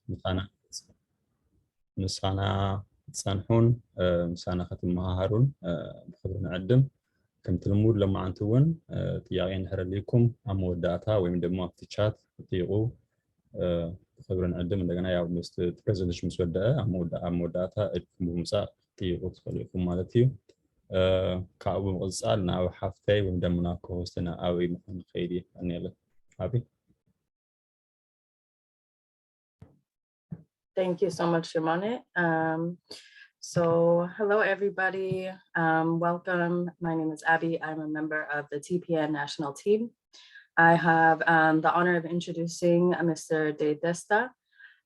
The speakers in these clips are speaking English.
مسانا تصنحون مسانا ختم هارون بخبرنا عدم كم تلمود لما عنتون تياغين هر ليكم أمو داتا ويم دمو افتشات تيغو بخبرنا عدم عندنا يا بريزنتيشن مسودة أمو داتا بمسا تيغو تخليكم مالتيو كأبو مغزال ناو حفتي ويم دمنا كوستنا أوي مخن خيري أنيلا أبي. Thank you so much, Yemane. Hello, everybody. Welcome. My name is Abi. I'm a member of the TPN national team. I have the honor of introducing Mr. Desta.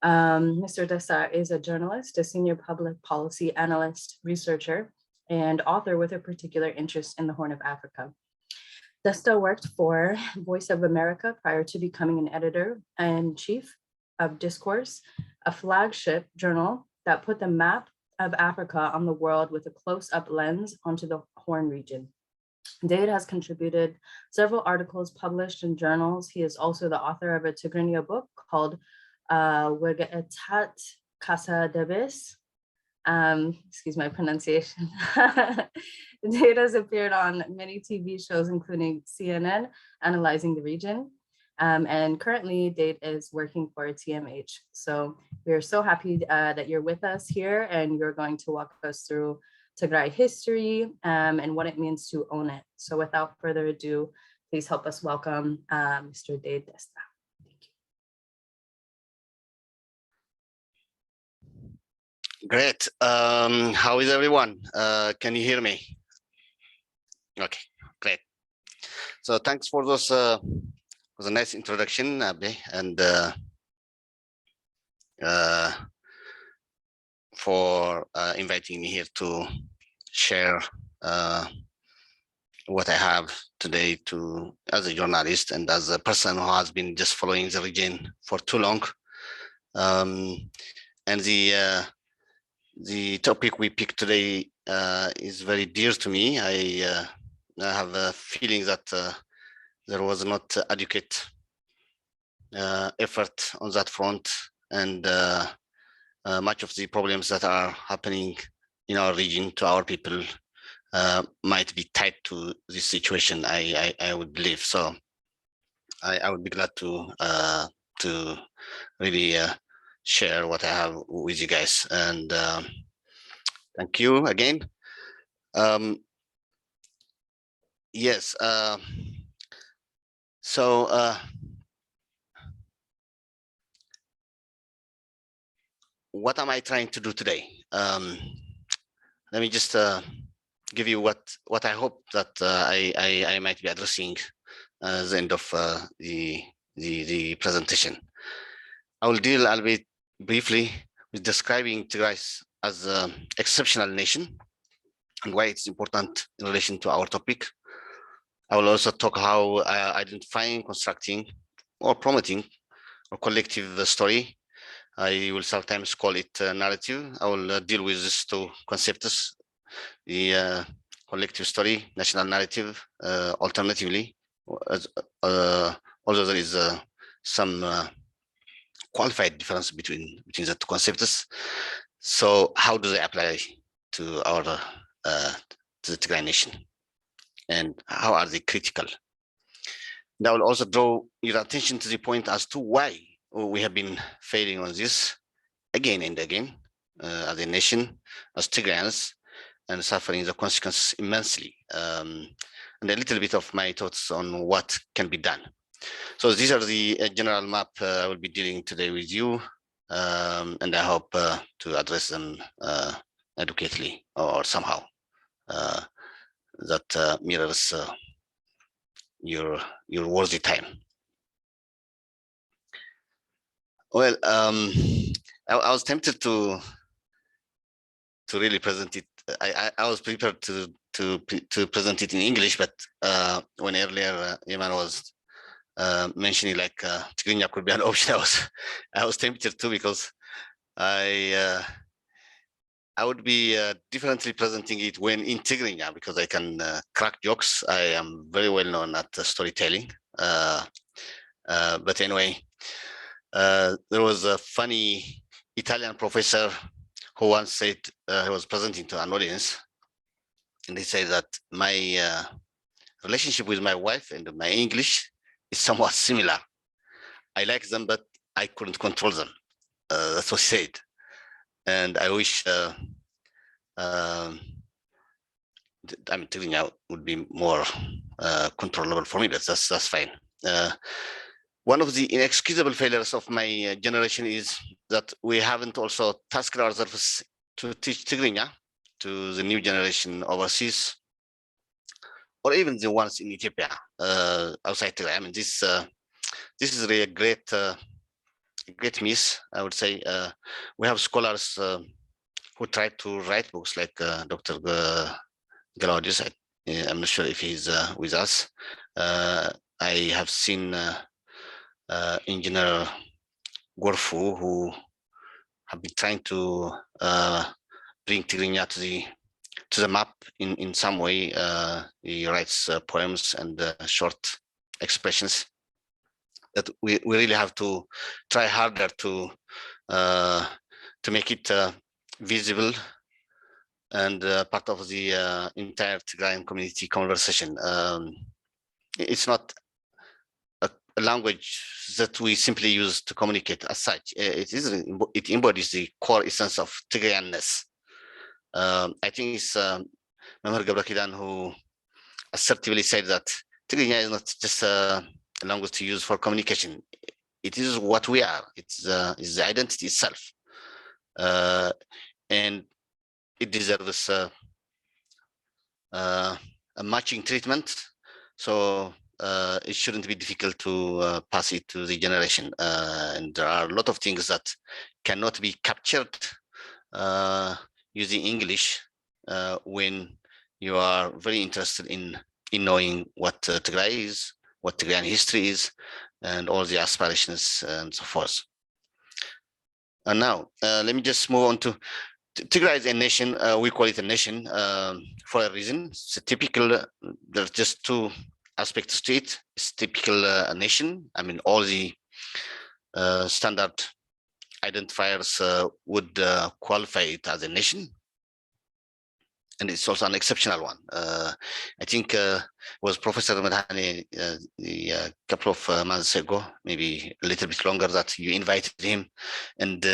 Mr. Desta is a journalist, a senior public policy analyst, researcher, and author with a particular interest in the Horn of Africa. Desta worked for Voice of America prior to becoming an editor-in-chief of Discourse, a flagship journal that put the map of Africa on the world with a close-up lens onto the Horn region. Dade has contributed several articles published in journals. He is also the author of a Tigray book called Wegetat Casa Debes. Excuse my pronunciation. Dade has appeared on many TV shows, including CNN, Analyzing the Region. And currently Dade is working for TMH. So we're so happy that you're with us here and you're going to walk us through Tigray history and what it means to own it. So without further ado, please help us welcome Mr. Dade Desta. Thank you. Great. How is everyone? Can you hear me? Okay, great. So thanks for those was a nice introduction, Abi, and for inviting me here to share what I have today as a journalist and as a person who has been just following the region for too long. And the topic we picked today is very dear to me. I have a feeling that there was not adequate effort on that front, and much of the problems that are happening in our region to our people might be tied to this situation. I would believe so. I would be glad to really share what I have with you guys, and thank you again. Yes. So what am I trying to do today? Let me just give you what I hope that I might be addressing at the end of the presentation. I will deal, albeit briefly, with describing Tigray as an exceptional nation and why it's important in relation to our topic. I will also talk how identifying, constructing, or promoting a collective story. I will sometimes call it narrative. I will deal with these two concepts, the collective story, national narrative, alternatively, although there is some qualified difference between the two concepts. So how do they apply to our to the Tigray nation? And how are they critical? And I will also draw your attention to the point as to why we have been failing on this again and again as a nation, as Tigrayans, and suffering the consequences immensely. And a little bit of my thoughts on what can be done. So these are the general map I will be dealing today with you, and I hope to address them adequately or somehow that mirrors your worthy time. Well, I was tempted to really present it. I was prepared to present it in English, but when earlier Yemane was mentioning like Tigrinya could be an option, I was tempted too, because I would be differently presenting it when in Tigrinya, because I can crack jokes. I am very well known at storytelling. But anyway, There was a funny Italian professor who once said, he was presenting to an audience, and he said that my relationship with my wife and my English is somewhat similar. I like them, but I couldn't control them. That's what he said. And I wish, I mean, Tigray would be more controllable for me, but that's fine. One of the inexcusable failures of my generation is that we haven't also tasked ourselves to teach Tigrinya to the new generation overseas, or even the ones in Ethiopia, outside Tigray. I mean, this is really a great miss, I would say. We have scholars who try to write books, like Dr. Galaudius. I'm not sure if he's with us. I have seen Engineer Gorfu, who have been trying to bring Tigrinya to the map in some way. He writes poems and short expressions that we really have to try harder to make it visible and part of the entire Tigrayan community conversation. It's not a language that we simply use to communicate as such. It embodies the core essence of Tigrayanness. I think it's Memher Gabrakidan who assertively said that Tigrinya is not just a language to use for communication. It is what we are. It's the identity itself, and it deserves a matching treatment. So it shouldn't be difficult to pass it to the generation. And there are a lot of things that cannot be captured using English when you are very interested in knowing what Tigray is, what Tigrayan history is, and all the aspirations and so forth. And now, let me just move on to Tigray is a nation. We call it a nation for a reason. It's a typical, there's just two aspects to it. It's typical a nation. I mean, all the standard identifiers would qualify it as a nation. And it's also an exceptional one. I think was Professor Madhani a couple of months ago, maybe a little bit longer, that you invited him, and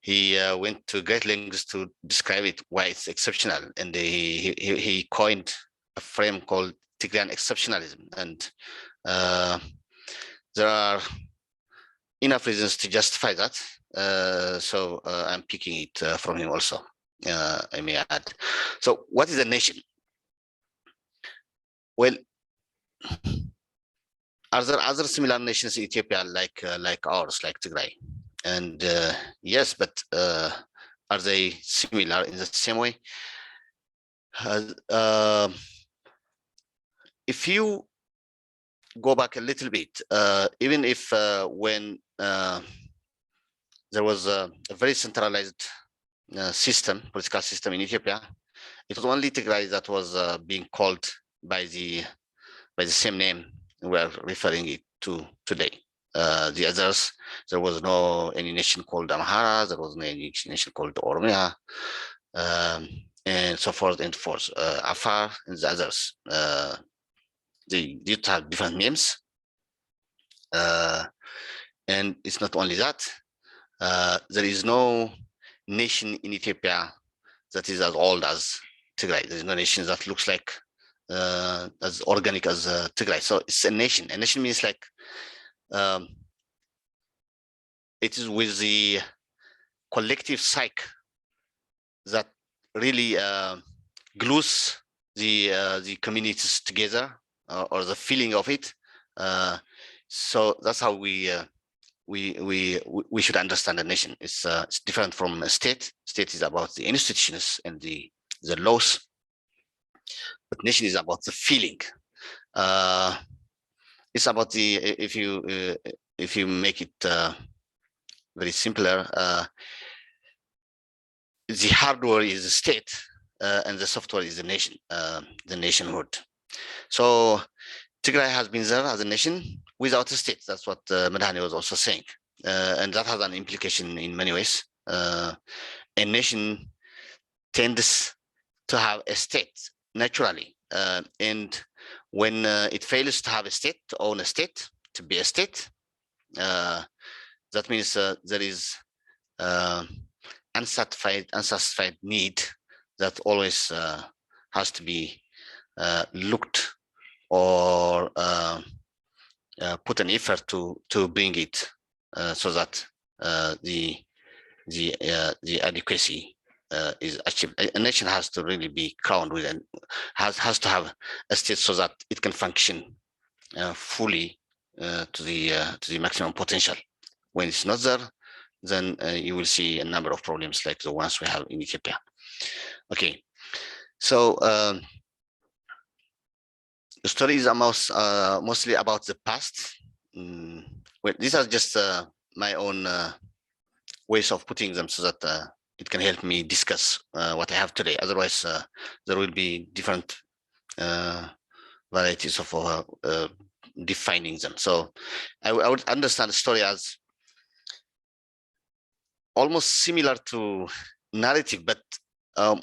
he went to great lengths to describe it, why it's exceptional, and he coined a frame called Tigrayan exceptionalism, and there are enough reasons to justify that. So I'm picking it from him also. I may add. So what is a nation? Well, are there other similar nations in Ethiopia like ours, like Tigray? And yes, but are they similar in the same way? If you go back a little bit, even if when there was a very centralized political system in Ethiopia, it was only Tigray that was being called by the same name we are referring it to today. The others, there was no any nation called Amhara, there was no any nation called Oromia, and so forth and forth. Afar and the others, they did have different names, and it's not only that. There is no nation in Ethiopia that is as old as Tigray. There is no nation that looks like as organic as Tigray. So it's a nation. A nation means like it is with the collective psyche that really glues the communities together, or the feeling of it. So that's how we should understand a nation. It's different from a state. State is about the institutions and the laws, but nation is about the feeling. It's about the, if you make it very simpler, the hardware is the state, and the software is the nation, the nationhood. So Tigray has been there as a nation without a state. That's what Madhani was also saying. and that has an implication in many ways. A nation tends to have a state naturally, and when it fails to have a state, to own a state, to be a state, that means there is unsatisfied need that always has to be looked or put an effort to bring it so that the adequacy is achieved. A nation has to really be crowned with and has to have a state so that it can function fully to the maximum potential. When it's not there, then you will see a number of problems like the ones we have in Ethiopia. Okay, so the story is mostly about the past. Well, these are just my own ways of putting them so that it can help me discuss what I have today. Otherwise, there will be different varieties of defining them. So I would understand the story as almost similar to narrative, but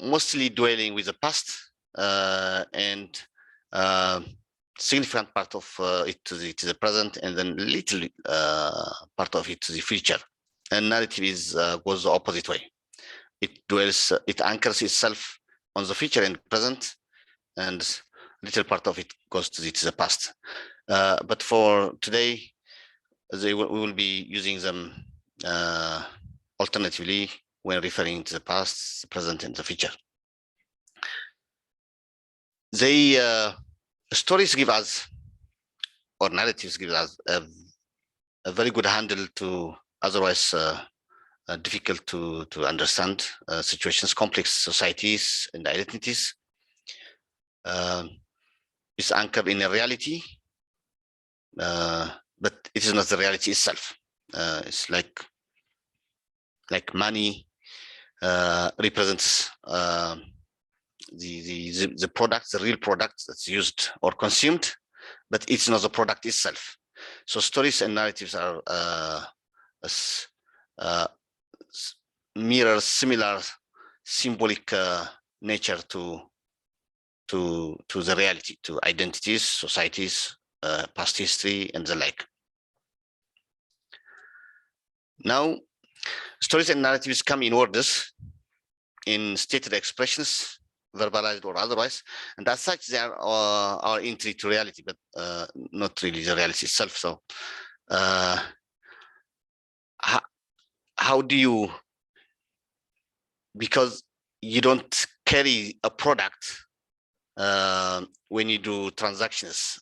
mostly dwelling with the past and significant part of it to the present, and then little part of it to the future. And narrative goes the opposite way. It anchors itself on the future and present, and little part of it goes to the past. But for today, we will be using them alternatively when referring to the past, the present, and the future. Stories give us, or narratives give us, a very good handle to otherwise difficult to understand situations, complex societies and identities. It's anchored in a reality, but it is not the reality itself. It's like money represents the product, the real product that's used or consumed, but it's not the product itself. So stories and narratives are mirror similar symbolic nature to the reality, to identities, societies, past history, and the like. Now, stories and narratives come in orders, in stated expressions, verbalized or otherwise, and as such, they are our entry to reality, but not really the reality itself. So, how do you, because you don't carry a product when you do transactions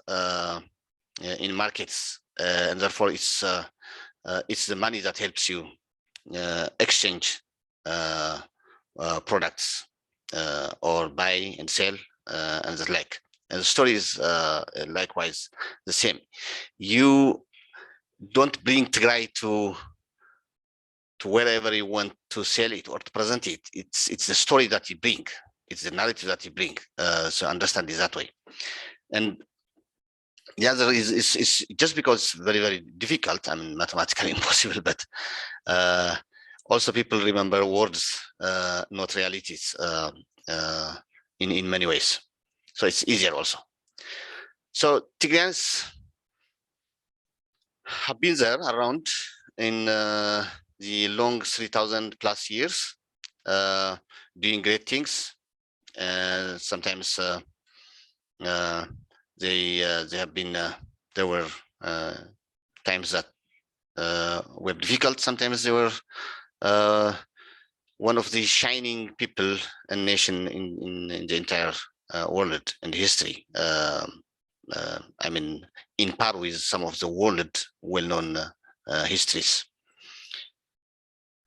in markets, and therefore it's the money that helps you exchange products or buy and sell and the like. And the story is likewise the same. You don't bring Tigray to wherever you want to sell it or to present it. It's the story that you bring. It's the narrative that you bring. So understand it that way. And the other is just because it's very, very difficult, I mean, mathematically impossible, but also people remember words, not realities, in many ways. So it's easier also. So Tigrayans have been there around in the long 3,000 plus years, doing great things. Sometimes they have been, there were times that were difficult. Sometimes they were one of the shining people and nation in the entire world and history. I mean, in par with some of the world well-known histories.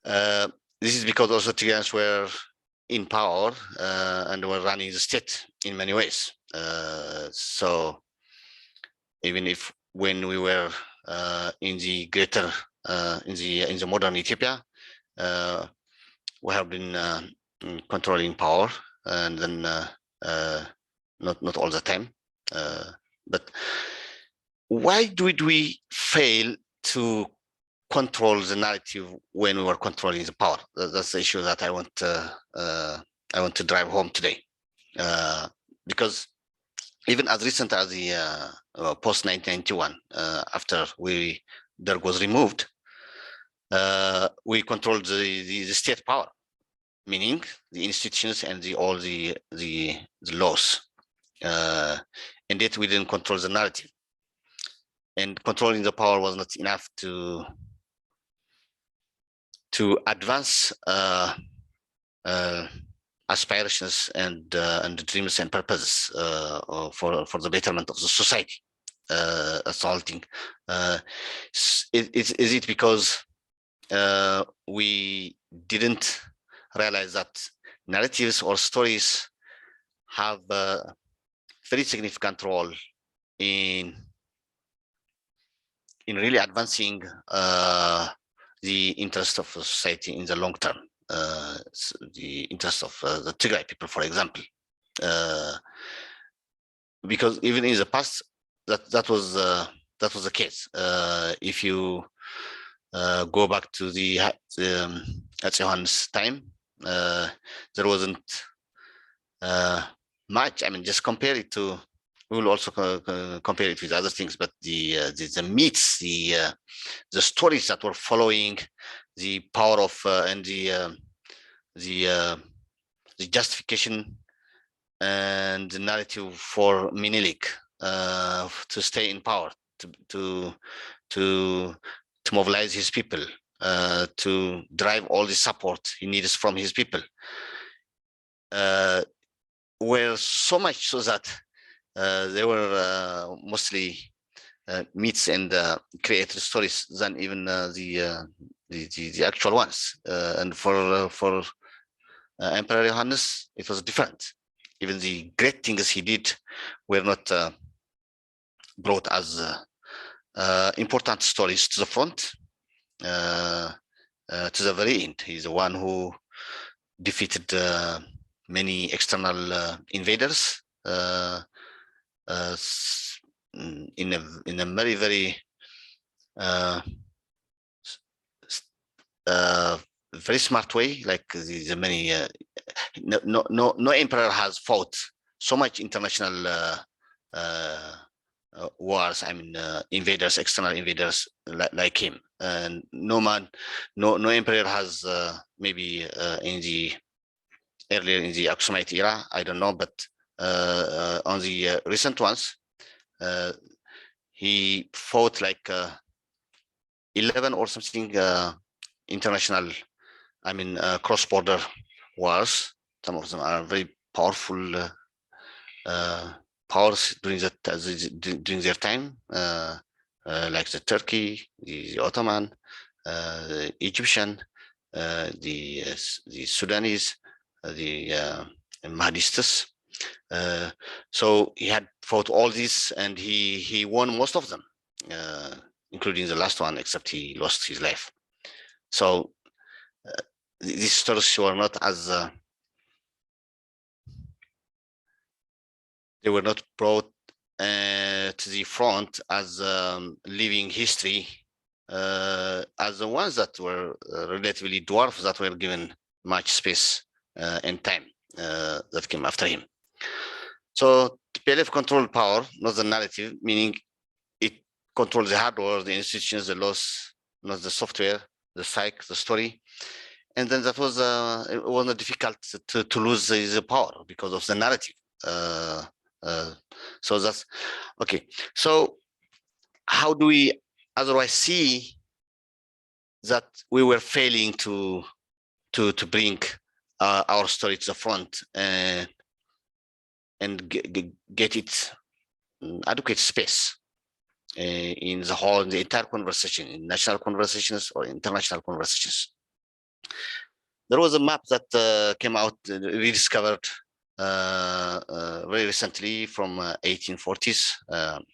This is because also Tigrayans were in power and were running the state in many ways. So even if when we were in the greater in the modern Ethiopia, we have been controlling power, and then not all the time. But why did we fail to control the narrative when we were controlling the power. That's the issue that I want to drive home today, because even as recent as the post 1991, after Derg was removed, we controlled the state power, meaning the institutions and all the laws, and yet we didn't control the narrative. And controlling the power was not enough to advance aspirations and dreams and purposes for the betterment of the society. Assaulting. Is it because we didn't realize that narratives or stories have a very significant role in really advancing the interest of society in the long term, the interest of the Tigray people, for example, because even in the past, that was the case. If you go back to the Yohannes time, there wasn't much. I mean, just compare it to. We will also compare it with other things, but the myths, the stories that were following the power of and the justification and the narrative for Menelik to stay in power, to mobilize his people, to drive all the support he needs from his people, were so much so that they were mostly myths and created stories than even the actual ones. And for Emperor Yohannes, it was different. Even the great things he did were not brought as important stories to the front, to the very end. He's the one who defeated many external invaders in a very, very very smart way. Like the many no emperor has fought so much international wars. I mean, invaders, external invaders like him. And no emperor has maybe in the earlier in the Aksumite era, I don't know, but on the recent ones, he fought like 11 or something international, I mean, cross-border wars. Some of them are very powerful powers during their time, like the Turkey, the Ottoman, the Egyptian, the Sudanese, the Mahdistas. So he had fought all these, and he won most of them, including the last one, except he lost his life. So these stories were not as they were not brought to the front as living history, as the ones that were relatively dwarfs, that were given much space and time that came after him. So PLF controlled power, not the narrative, meaning it controls the hardware, the institutions, the laws, not the software, the psyche, the story. And then that was it was not difficult to lose the power because of the narrative. So that's okay. So how do we otherwise see that we were failing to bring our story to the front and get it adequate space in the entire conversation, in national conversations or international conversations? There was a map that came out, rediscovered very recently from 1840s,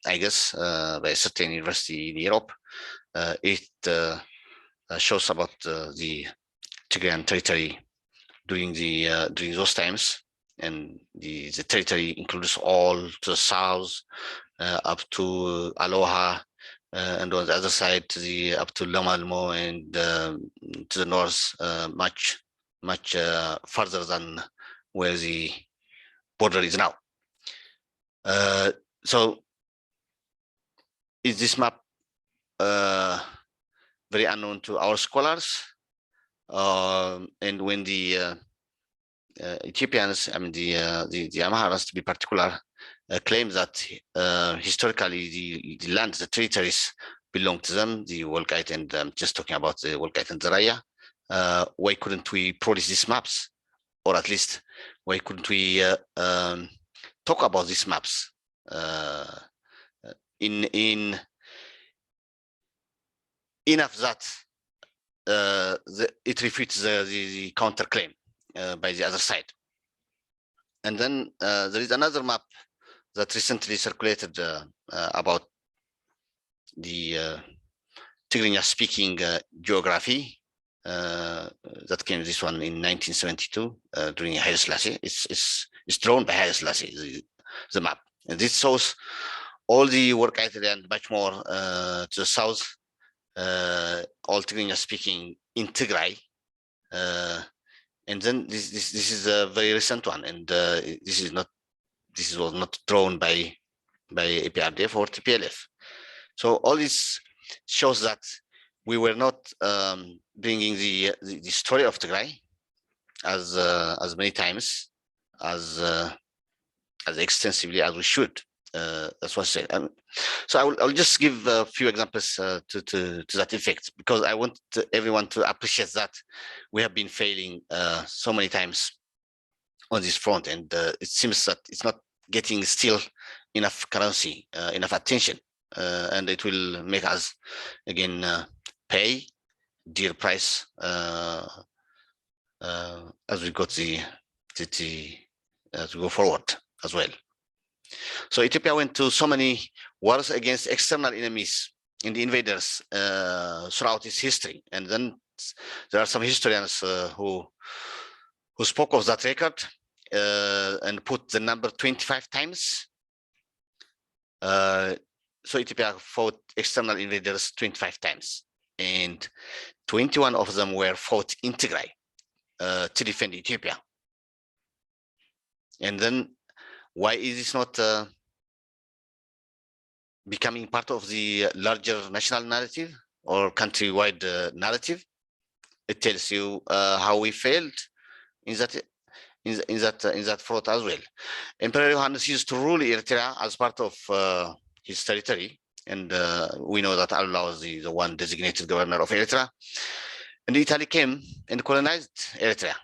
I guess, by a certain university in Europe. It shows about the Tigrayan territory during those times, and the territory includes all to the south up to Aloha, and on the other side up to Lomalmo and to the north, much further than where the border is now. So is this map very unknown to our scholars? And when the Ethiopians, I mean the Amharas to be particular, claim that historically the lands, the territories belong to them, the Wolkite, and I'm just talking about the Wolkite and the Raya. Why couldn't we produce these maps? Or at least, why couldn't we talk about these maps in enough that it refutes the counterclaim by the other side? And then there is another map that recently circulated about the Tigrinya-speaking geography that came, this one in 1972 during Haile Selassie. It's drawn by Haile Selassie, the map. And this shows all the work and much more to the south, all Tigrinya-speaking in Tigray. And then this is a very recent one, and this was not drawn by APRDF or TPLF. So all this shows that we were not bringing the story of Tigray as many times, as extensively as we should. That's what I said. So I'll just give a few examples to that effect, because I want everyone to appreciate that we have been failing so many times on this front, and it seems that it's not getting still enough currency, enough attention, and it will make us again pay dear price as we got as we go forward as well. So Ethiopia went to so many wars against external enemies and invaders throughout its history, and then there are some historians who spoke of that record and put the number 25 times. So Ethiopia fought external invaders 25 times, and 21 of them were fought in Tigray to defend Ethiopia. And then why is this not becoming part of the larger national narrative or countrywide narrative? It tells you how we failed in that front as well. Emperor Yohannes used to rule Eritrea as part of his territory, and we know that Alula was the one designated governor of Eritrea. And Italy came and colonized Eritrea.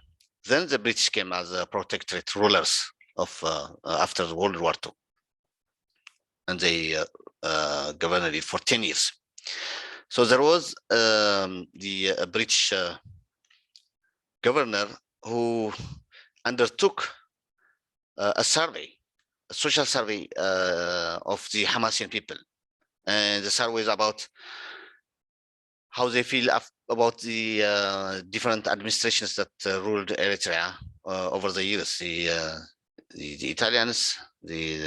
Then the British came as protectorate rulers of after World War II, and they governed it for 10 years. So there was the British governor who undertook a survey, a social survey of the Hamassian people, and the survey is about how they feel about the different administrations that ruled Eritrea over the years. The Italians, the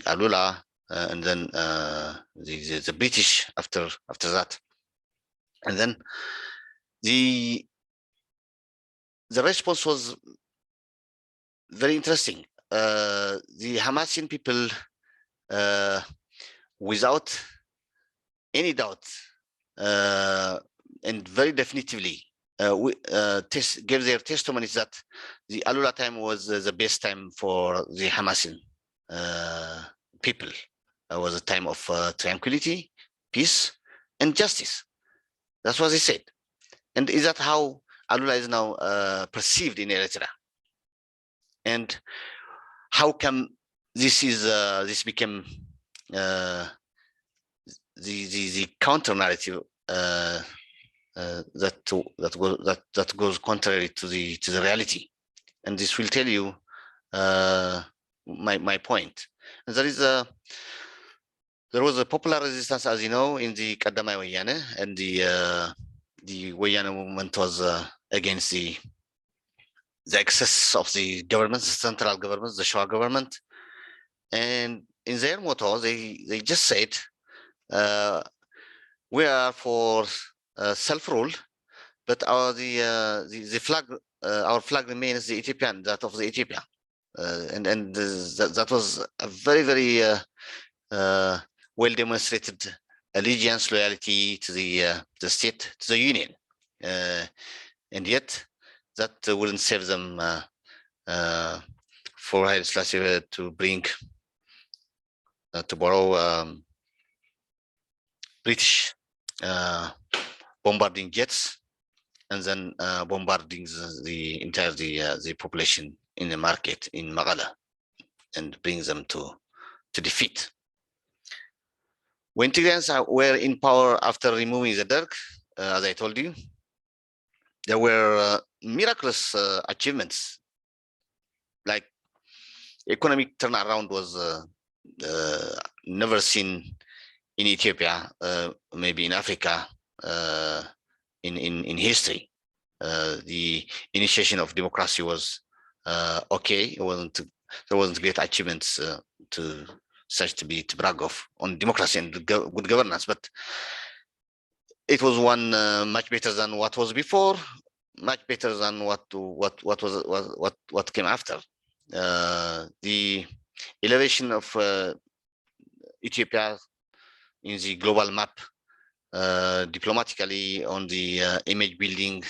Alula, and then the British after that, and then the response was very interesting. The Hamassian people, without any doubt, and very definitively, gave their testimonies that the Alula time was the best time for the Hamassian people. It was a time of tranquility, peace, and justice. That's what they said. And is that how Alula is now perceived in Eritrea? And how come this became the counter narrative that goes contrary to the reality? And this will tell you my point. And there was a popular resistance, as you know, in the Kadamai Wayane, and the Wayane movement was against the excess of the government, the central government, the Shah government. And in their motto, they just said we are for self-rule, but the flag, our flag remains the Ethiopian, that of the Ethiopia, and that was a very well demonstrated allegiance, loyalty to the state, to the union, and yet that wouldn't save them for Haile Selassie to bring to borrow British bombarding jets and then bombarding the entire the population in the market in Magala and bring them to defeat. When Tigrayans were in power after removing the Derg, as I told you, there were miraculous achievements, like economic turnaround was never seen in Ethiopia, maybe in Africa, in history. The initiation of democracy was okay. There wasn't great achievements to brag of on democracy and good governance, but it was one much better than what was before, much better than what came after. The elevation of Ethiopia in the global map, diplomatically on the image building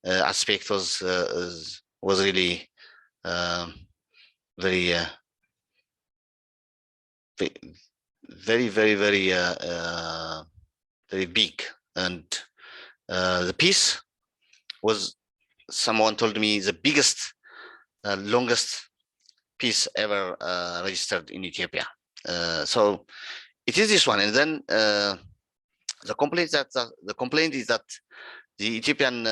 aspect was really very big, and the peace was, someone told me, the biggest, longest peace ever registered in Ethiopia. So it is this one, and then the complaint is that the Ethiopian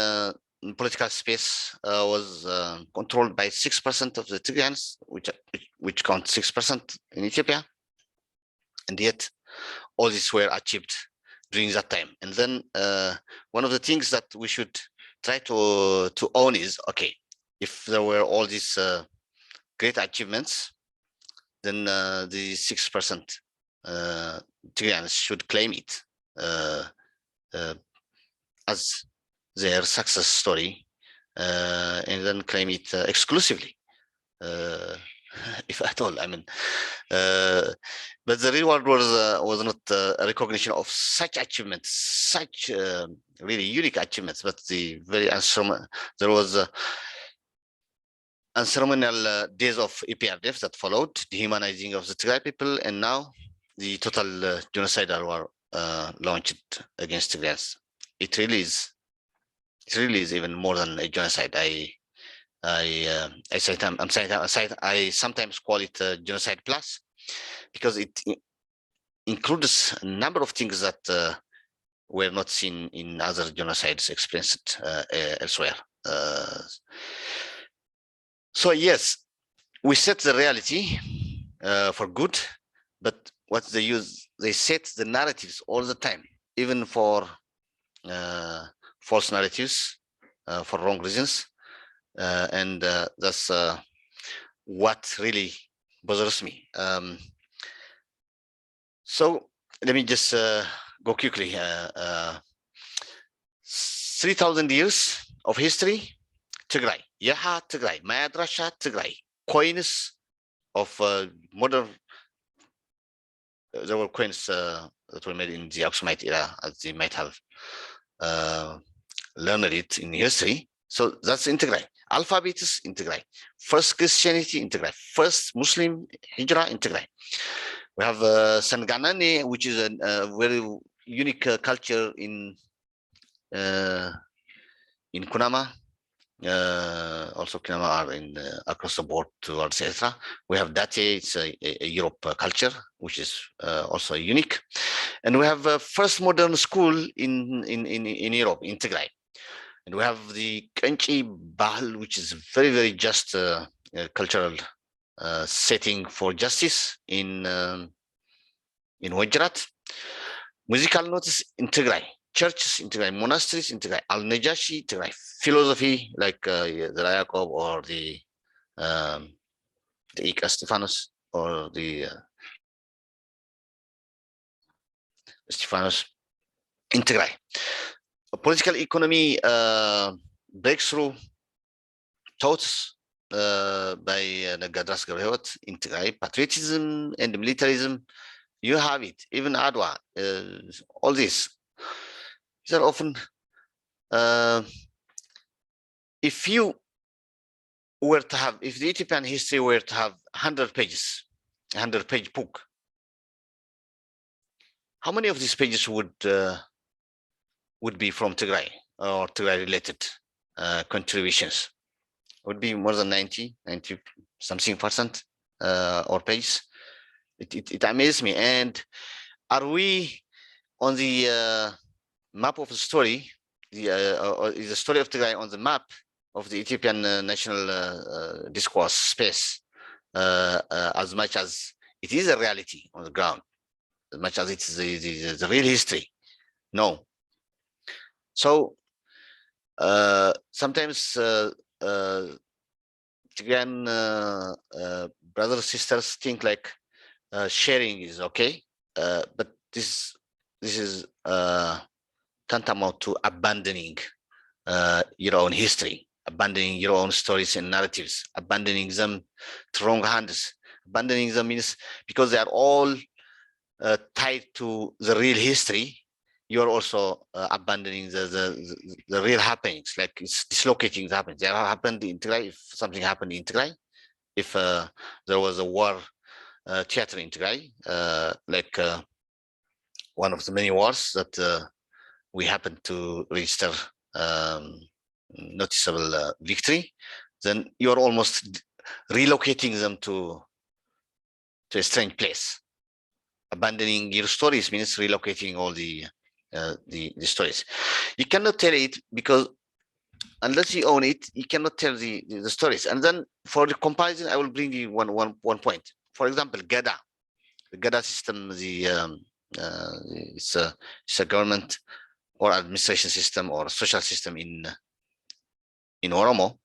political space was controlled by 6% of the Tigrayans, which count 6% in Ethiopia, and yet all this were achieved during that time. And then one of the things that we should try to own is, okay, if there were all these great achievements, then the 6% Tigrayans should claim it as their success story, and then claim it exclusively, if at all. I mean, but the reward was not a recognition of such achievements, such really unique achievements, but the very there was unceremonial days of EPRDF that followed, dehumanizing of the Tigray people, and now the total genocidal war launched against Tigrayans. It really is even more than a genocide. I sometimes call it genocide plus, because it includes a number of things that were not seen in other genocides experienced elsewhere. So yes, we set the reality for good, but what they use, they set the narratives all the time, even for false narratives, for wrong reasons, and that's what really bothers me. So let me just go quickly. 3,000 years of history, Tigray, Yaha Tigray, Mayadrasha Tigray, coins of modern, there were coins that were made in the Aksumite era, as they might have learned it in history. So that's in Tigray. Alphabet is in Tigray. First Christianity in Tigray. First Muslim Hijrah in Tigray. We have Sanganane, which is a very unique culture in Kunama. Also Kunama are in across the board towards Eritrea. We have Dade, it's a Europe culture, which is also unique. And we have first modern school in Europe, in Tigray. And we have the Kenchi Bahal, which is very, very just cultural setting for justice in Wajirat. Musical notes in Tigray, churches in Tigray, monasteries in Tigray, Al-Najashi, Tigray, philosophy like the Yacob or the Ika Stephanus or the Stephanos in Tigray. A political economy breakthrough thoughts by Gadras Gabrehot in Tigray, patriotism and militarism. You have it, even Adwa, all this. These are often, if you were to have, if the Ethiopian history were to have 100 pages, 100-page book, how many of these pages would be from Tigray or Tigray-related contributions? Would be more than 90 something percent or pages. It amazes me. And are we on the map of the story? Is the story of Tigray on the map of the Ethiopian national discourse space as much as it is a reality on the ground, as much as it's the real history? No. So sometimes Tigrayan brothers sisters think like sharing is okay, but this is tantamount to abandoning your own history, abandoning your own stories and narratives, abandoning them to wrong hands. Abandoning them means because they are all tied to the real history, you're also abandoning the real happenings, like it's dislocating the happenings. They have happened in Tigray. If something happened in Tigray, if there was a war theater in Tigray, like one of the many wars that we happened to register noticeable victory, then you're almost relocating them to a strange place. Abandoning your stories means relocating all the stories. You cannot tell it because unless you own it, you cannot tell the stories. And then for the comparison, I will bring you one point. For example, Gada, the Gada system, it's a government or administration system or social system in Oromo,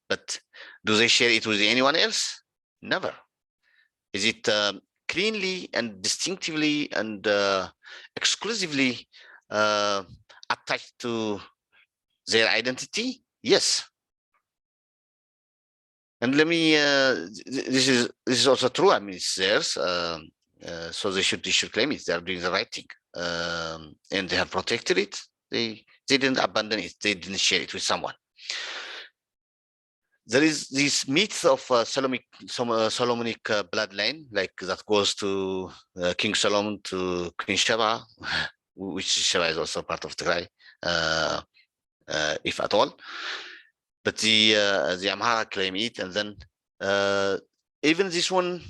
but do they share it with anyone else? Never. Is it cleanly and distinctively and exclusively attached to their identity? Yes. And let me. This is also true. I mean, it's theirs. So they should claim it. They are doing the right thing, and they have protected it. They didn't abandon it. They didn't share it with someone. There is this myth of Solomonic bloodline, like that goes to King Solomon to Queen Sheba, which Sheba is also part of Tigray, if at all. But the Amhara claim it, and then even this one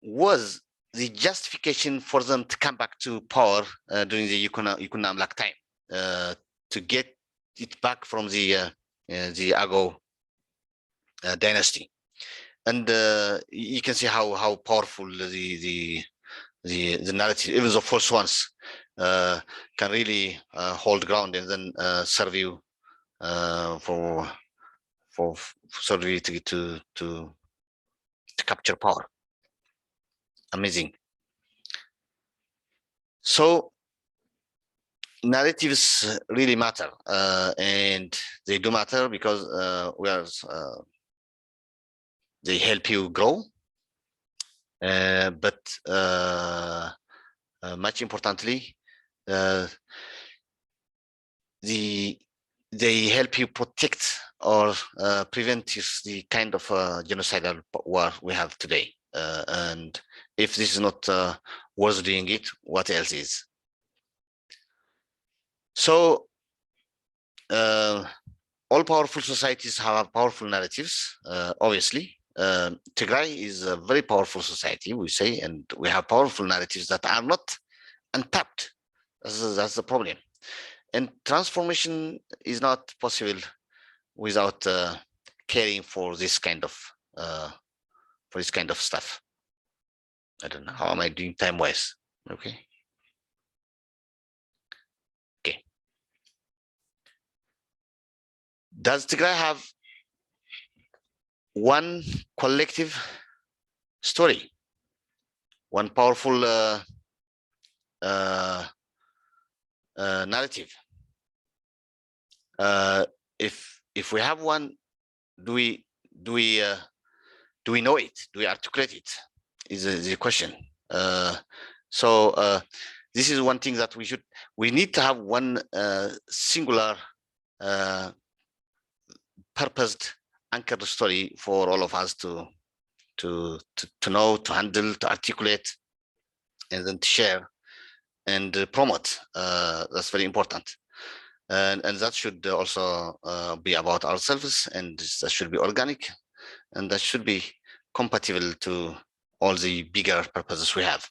was the justification for them to come back to power during the Yukuna Amlak time, to get it back from the Ago dynasty. And you can see how powerful the narrative, even the false ones, can really hold ground and then serve you for serve you to capture power. Amazing. So narratives really matter, and they do matter because they help you grow, but much importantly, they help you protect or prevent the kind of genocidal war we have today. And if this is not worth doing it, what else is? So all powerful societies have powerful narratives, obviously. Tigray is a very powerful society, we say, and we have powerful narratives that are not untapped. That's the problem. And transformation is not possible without caring for this kind of stuff. I don't know, how am I doing time-wise? Okay. Okay. Does Tigray have one collective story, one powerful narrative. If we have one, do we know it? Do we articulate it? Is the question. So this is one thing that we need to have one singular purposed anchored story for all of us to know, to handle, to articulate, and then to share and promote. That's very important. And that should also be about ourselves, and that should be organic, and that should be compatible to all the bigger purposes we have.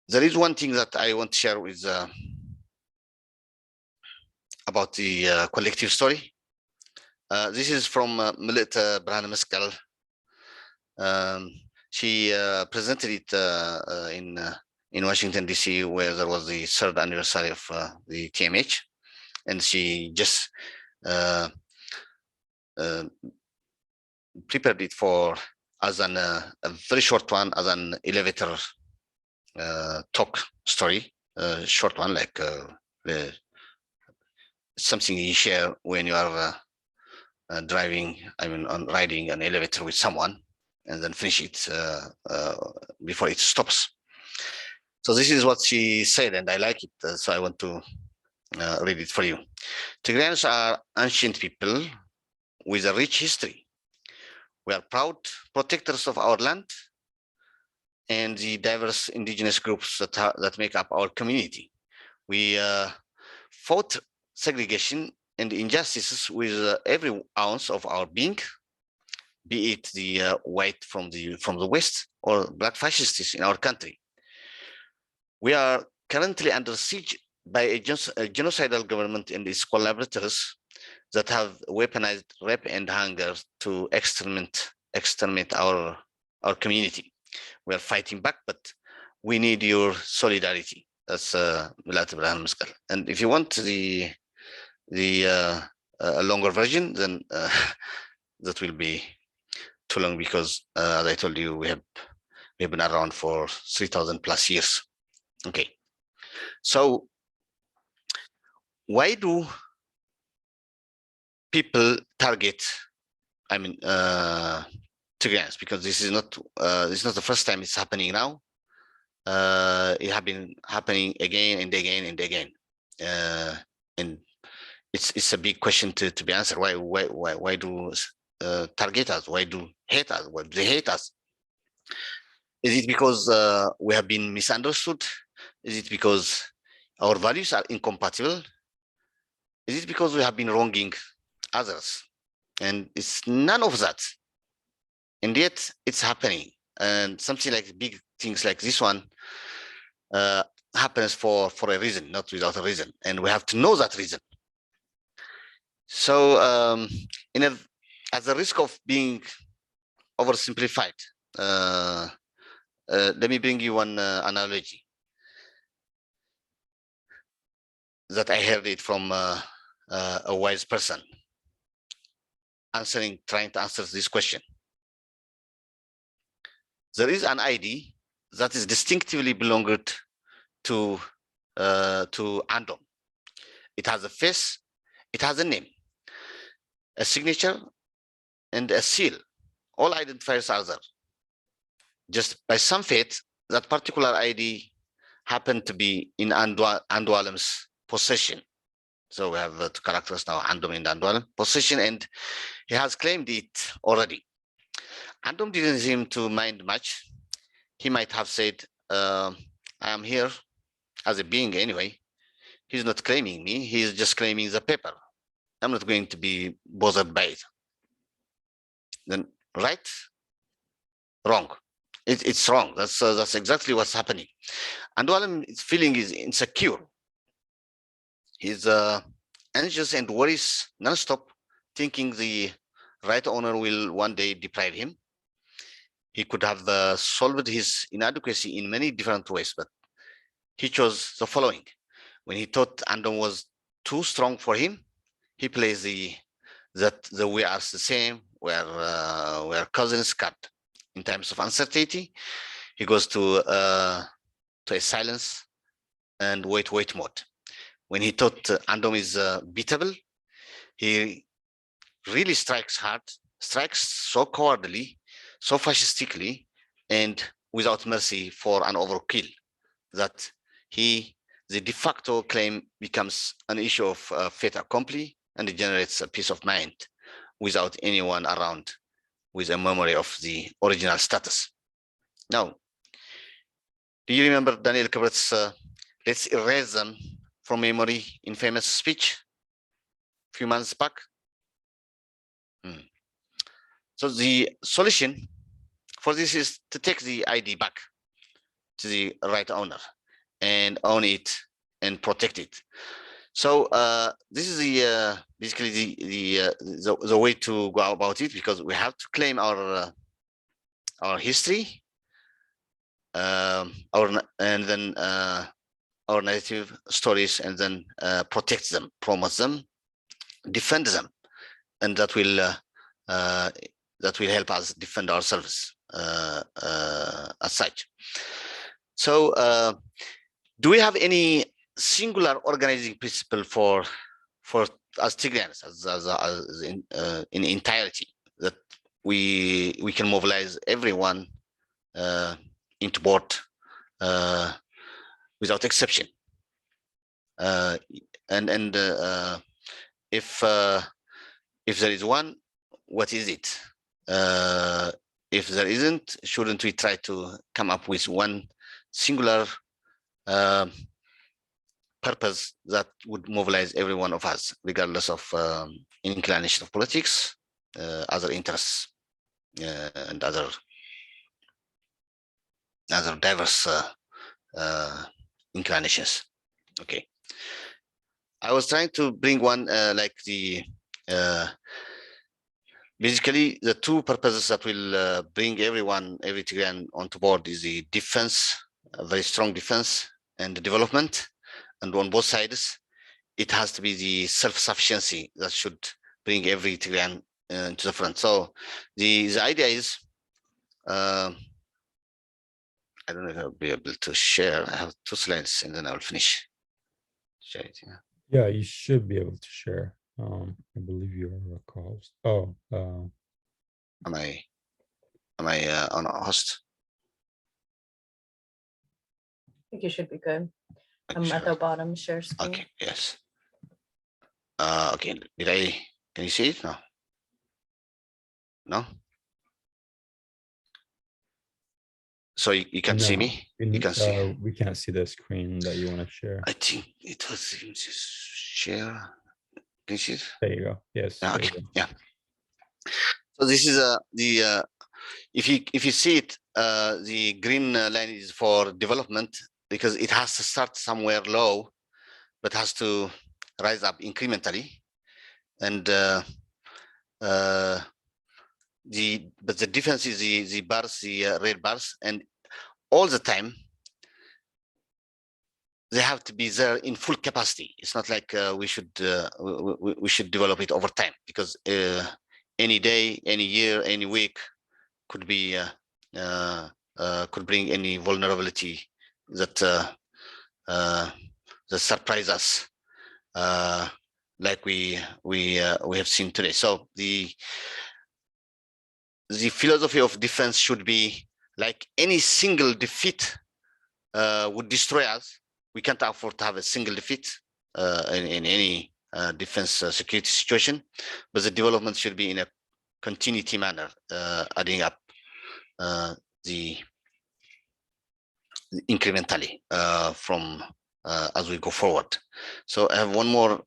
There is one thing that I want to share with about the collective story. This is from Milit Brahana Mescal. She presented it in Washington, D.C., where there was the 3rd anniversary of the TMH, and she just prepared it for as a very short one, as an elevator talk story, short one, like something you share when you are driving, riding an elevator with someone, and then finish it before it stops. So this is what she said, and I like it, so I want to read it for you. Tigrayans are ancient people with a rich history. We are proud protectors of our land and the diverse indigenous groups that make up our community. We fought segregation and injustices with every ounce of our being, be it the white from the West or black fascists in our country. We are currently under siege by a genocidal government and its collaborators that have weaponized rape and hunger to exterminate our community. We are fighting back, but we need your solidarity. That's Milat Ibrahim Mescal. And if you want the longer version, then that will be too long, because as I told you, we've been around for 3,000 plus years. Okay, so why do people target Tigrayans? Because this is not the first time it's happening now. It has been happening again and again and again, and it's a big question to be answered. Why do target us? Why do hate us? Why do they hate us? Is it because we have been misunderstood? Is it because our values are incompatible? Is it because we have been wronging others? And it's none of that. And yet it's happening. And something like big things like this one happens for a reason, not without a reason. And we have to know that reason. So at the risk of being oversimplified, let me bring you one analogy that I heard it from a wise person trying to answer this question. There is an ID that is distinctively belonged to Andom. It has a face, it has a name, a signature, and a seal. All identifiers are there. Just by some fate, that particular ID happened to be in Andwalem's possession. So we have two characters now, Andom and Andwalem, possession, and he has claimed it already. Andom didn't seem to mind much. He might have said, I am here as a being anyway. He's not claiming me, he's just claiming the paper. I'm not going to be bothered by it. Then right? Wrong. It's wrong. That's exactly what's happening. Andwalem's feeling is insecure. He's anxious and worries nonstop, thinking the right owner will one day deprive him. He could have solved his inadequacy in many different ways, but he chose the following. When he thought Andom was too strong for him, he plays that we are the same, where cousins cut in times of uncertainty. He goes to a silence and wait mode. When he thought Andom is beatable, he really strikes hard, strikes so cowardly, so fascistically, and without mercy for an overkill that the de facto claim becomes an issue of fait accompli, and it generates a peace of mind without anyone around with a memory of the original status. Now, do you remember Daniel Kabret's let's erase them from memory in famous speech a few months back? So the solution for this is to take the ID back to the right owner and own it and protect it. So this is the basically the way to go about it, because we have to claim our history, and then our narrative stories, and then protect them, promote them, defend them, and that will help us defend ourselves as such. So do we have any singular organizing principle for as Tigrayans as in entirety, that we can mobilize everyone into board without exception? And if there is one, what is it? If there isn't, shouldn't we try to come up with one singular purpose that would mobilize every one of us, regardless of inclination of politics, other interests, and other diverse inclinations? Okay, I was trying to bring one like the basically the two purposes that will bring every Tigrayan onto board is the defense, a very strong defense, and the development. And on both sides, it has to be the self-sufficiency that should bring every Tigrayan to the front. So the idea is, I don't know if I'll be able to share. I have 2 slides and then I'll finish. Share it, yeah. Yeah, you should be able to share. I believe you're a co-host. Oh, am I on a host? I think you should be good. Okay, At the bottom, share screen. okay, yes. Okay, can you see it? No. No? So you can see me? You can see. We can't see the screen that you want to share. I think it was share. Can you see it? There you go. Yes. Okay. Yeah. So this is the if you see it, the green line is for development, because it has to start somewhere low, but has to rise up incrementally. And the difference is the bars, the red bars, and all the time they have to be there in full capacity. It's not like we should develop it over time, because any day, any year, any week could be could bring any vulnerability that surprise us, like we have seen today. So the philosophy of defense should be like any single defeat would destroy us. We can't afford to have a single defeat in any defense security situation, but the development should be in a continuity manner, adding up the incrementally from as we go forward. So I have one more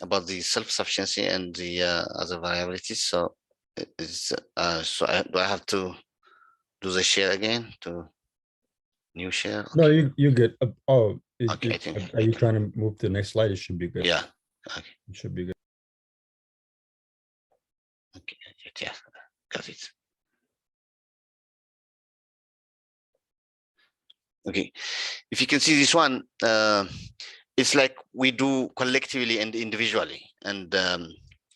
about the self-sufficiency and the other variabilities. So do I have to do the share again to new share? Okay. No, you good. Okay, I think. Are you trying to move to the next slide? It should be good. Yeah. Okay. It should be good. Okay. Yeah. Got it. Okay. If you can see this one, it's like we do collectively and individually, and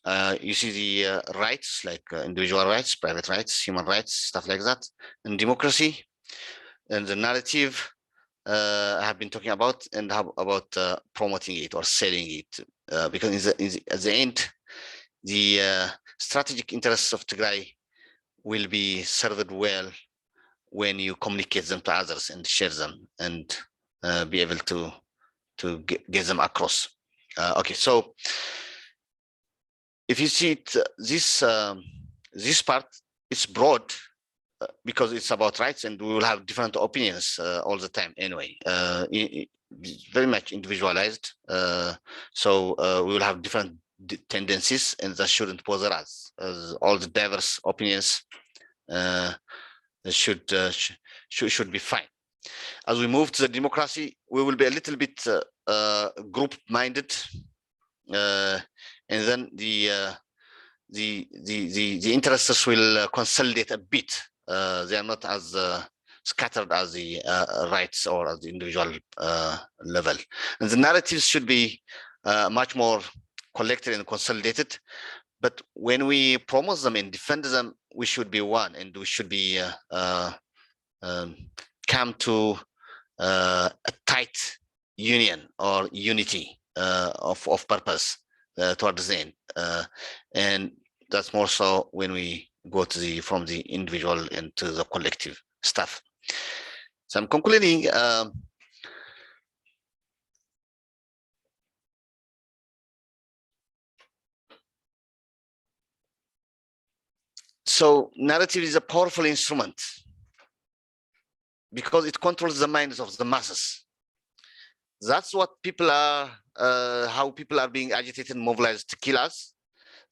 You see the rights, like individual rights, private rights, human rights, stuff like that, and democracy, and the narrative I have been talking about, and how about promoting it or selling it, because at the end, the strategic interests of Tigray will be served well when you communicate them to others and share them and be able to get them across. Okay, so if you see it, this part, it's broad because it's about rights, and we will have different opinions all the time anyway. Very much individualized, so we will have different tendencies, and that shouldn't bother us. All the diverse opinions should be fine. As we move to the democracy, we will be a little bit group-minded, and then the interests will consolidate a bit. They are not as scattered as the rights or at the individual level. And the narratives should be much more collected and consolidated. But when we promote them and defend them, we should be one, and we should be come to a tight union or unity of purpose towards the end. And that's more so when we go to from the individual into the collective stuff. So I'm concluding. So narrative is a powerful instrument because it controls the minds of the masses. That's what people are, how people are being agitated and mobilized to kill us.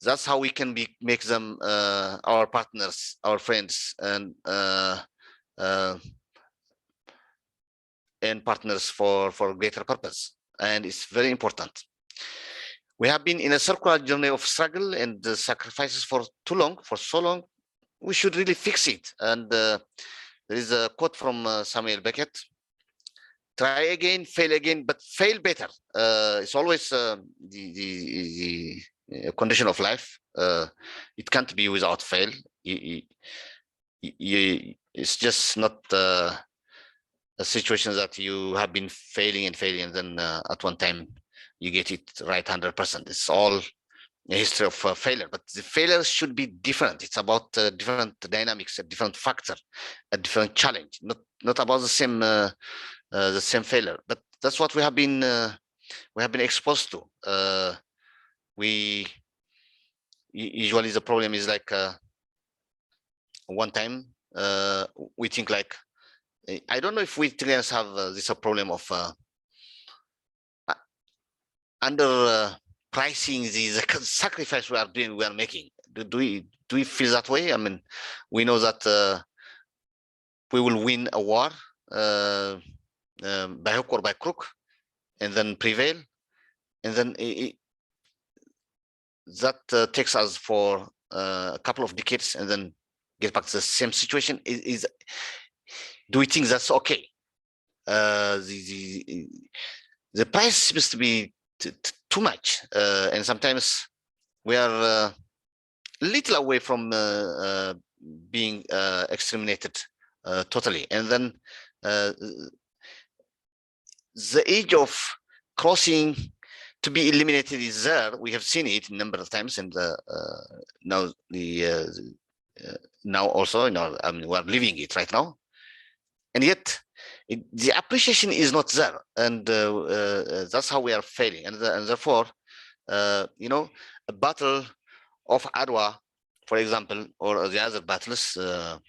That's how we can make them our partners, our friends, and partners for greater purpose. And it's very important. We have been in a circular journey of struggle and sacrifices for so long. We should really fix it. And there is a quote from Samuel Beckett: "Try again, fail again, but fail better." It's always the condition of life. It can't be without fail. It's just not a situation that you have been failing, and then at one time you get it right 100%. It's all a history of failure, but the failure should be different. It's about different dynamics, a different factor, a different challenge, not about the same failure. But that's what we have been exposed to. We usually, the problem is like one time we think like, I don't know if we Tigrayans have this problem of under pricing the sacrifice we are making. Do we feel that way? I mean, we know that we will win a war by hook or by crook, and then prevail, and then that takes us for a couple of decades, and then get back to the same situation. Do we think that's okay? The price seems to be too much, and sometimes we are a little away from being exterminated totally. And then the age of crossing to be eliminated is there. We have seen it a number of times, and now now also, I mean, we are living it right now, and yet the appreciation is not there, and that's how we are failing. And therefore, a battle of Adwa, for example, or the other battles that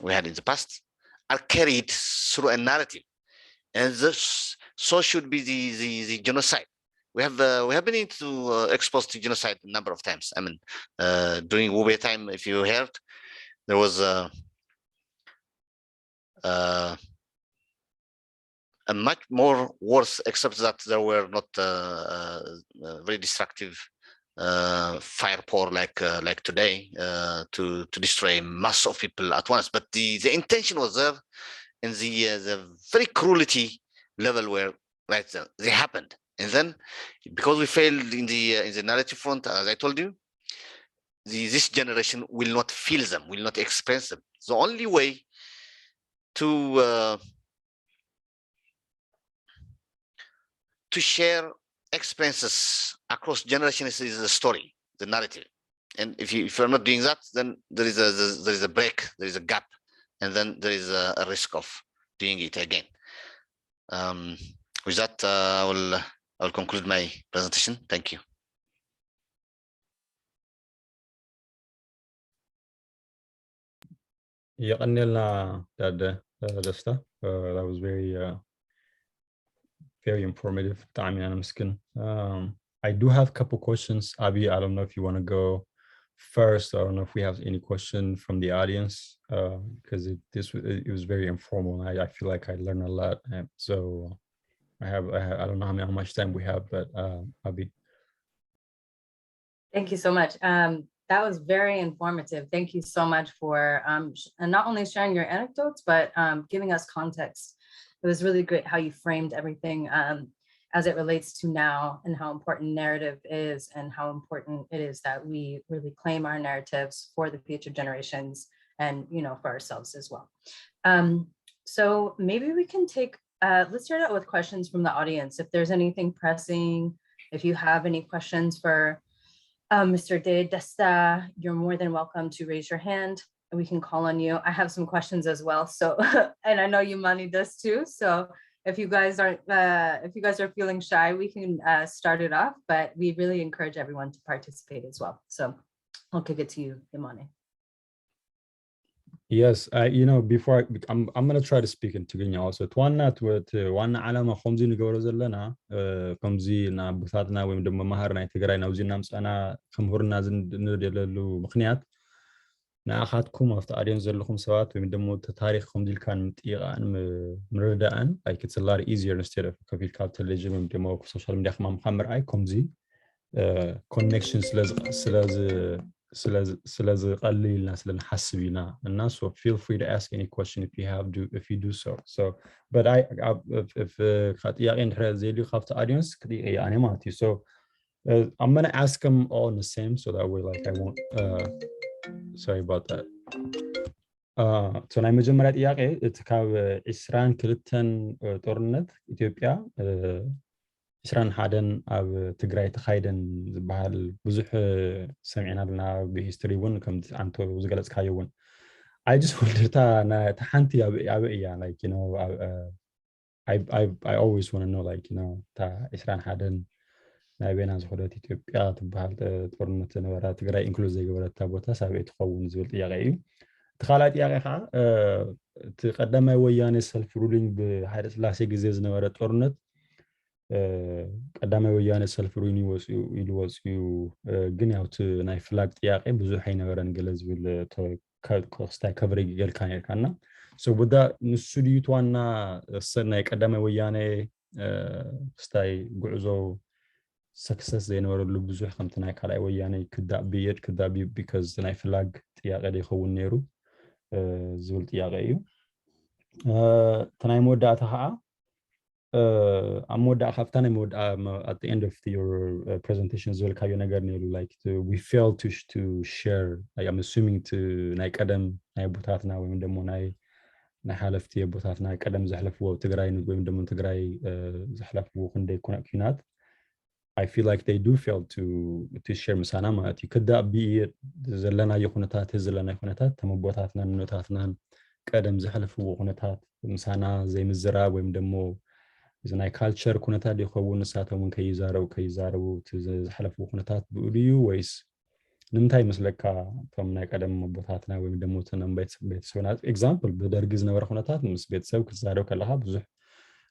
we had in the past, are carried through a narrative, and this so should be the genocide. We have been exposed to genocide a number of times. I mean, during Wu time, if you heard, there was a much more worse, except that there were not very destructive fire pour like today to destroy mass of people at once. But the intention was there, and the very cruelty level were right there. They happened, And then, because we failed in the narrative front, as I told you, this generation will not feel them, will not experience them. The only way to share experiences across generations is the story, the narrative. And if you're not doing that, then there is a break, there is a gap, and then there is a risk of doing it again. With that, I will conclude my presentation. Thank you. يقنلنا Dade, Desta. That was very informative. I do have a couple questions. Abi, I don't know if you want to go first. I don't know if we have any question from the audience, because it was very informal. I feel like I learned a lot. So I don't know how much time we have, but Abi. Thank you so much. That was very informative. Thank you so much for not only sharing your anecdotes, but giving us context. It was really great how you framed everything as it relates to now, and how important narrative is, and how important it is that we really claim our narratives for the future generations, and for ourselves as well. So maybe we can take, let's start out with questions from the audience. If there's anything pressing, if you have any questions for Mr. Dade, Desta, you're more than welcome to raise your hand and we can call on you. I have some questions as well. So, and I know Yemane does too. So if you guys are feeling shy, we can start it off, but we really encourage everyone to participate as well. So I'll kick it to you, Yemane. Yes, before I'm gonna try to speak in Tigray also. Twana علامة خمزي نقول زلنا خمزي نبثاتنا ويمدم مهارنا Tigray نوزي نامس أنا خمهورنا زند ندللو مخنيات نأخذكم أفتقدين زلكم سوات ويمدمو تاريخ خمزي كان متيقان مردان like it's a lot easier instead of كفيل كاب تلجم ويمدمو social media خمام خمر أي خمزي connections سلاز قليلنا سلنا حسبينا الناس. So feel free to ask any question if you do so. So but if خاطياقين حرز زيلي خافت audience كدي يعني ماتي. So I'm gonna ask them all in the same so that way like I won't sorry about that. So ናይ መጀመርያ ጥያቄ እቲ ካብ 22 ጦርነት ኢትዮጵያ 21 ኣብ ትግራይ ተኻይደን ዝበሃል ብዙሕ ሰሚዕና ኣለና ብሂስትሪ እውን ከም አንተ ዝገለጽካዮ እውን I just wonder ta ሓንቲ ኣብ እያ like I always want to know like ta 21 ናይ ቤና ዝኸደት ኢትዮጵያ ትበሃል ጦርነት ነበራ ትግራይ ኢንክሉዝ ዘይገበረታ ቦታ ሳብዒት ትኸውን ዝብል ጥያቄ እዩ። ተኻላይ ጥያቄ ከዓ እቲ ቀዳማይ ወያነ ሰልፍ ሩሊንግ ብሃይለ ስላሴ ግዜ ዝነበረ ጦርነት ቀዳማይ ወያነ ሰልፍ ሩኒ ኢሉ ወፅዩ ግን ያው እቲ ናይ ፍላግ ጥያቄ ብዙሕ ኣይነበረን ገለ ዝብል ኮስታይ ከቨሬጅ ጌልካ ነርካና so with that ንሱ ድዩ እቲ ዋና ናይ ቀዳማይ ወያነ ስታይ ጉዕዞ success ዘይነበረሉ ብዙሕ ከምቲ ናይ ካልኣይ ወያነ ክዳብ because ናይ ፍላግ ጥያቄ ዘይኸውን ነይሩ ዝብል ጥያቄ እዩ። ተናይ መወዳእታ ከዓ መወዳእታ ካብታ ናይ at the end of your presentation ዝብልካዮ ነገር ነይሩ like we failed to share I'm assuming to ናይ ቀደም ናይ ቦታትና ወይም ደግሞ ናይ ሓለፍቲ ቦታትና ቀደም ዘሕለፍዎ ትግራይ ወይም ደግሞ ትግራይ ዘሕለፍዎ ክንደይ ኩናት I feel like they do fail to share ምሳና ማለት እዩ ክዳብ ዘለናዮ ኩነታት ዘለናዮ ኩነታት ተመቦታትና ንኖታትና ቀደም ዘሕለፍዎ ኩነታት ምሳና ዘይምዝራብ ወይም ደግሞ ናይ ካልቸር ኩነታት ይኸውን ንሳቶም ከይዛረቡ ዝሕለፍዎ ኩነታት ብኡድዩ ወይስ ንምንታይ መስለካ ቶም ናይ ቀደም ቦታትና ወይም ደግሞ ተነም ቤተሰብና ኤግዛምፕል በደርግ ዝነበረ ኩነታት ምስ ቤተሰብ ክዛረብ ከለካ ብዙሕ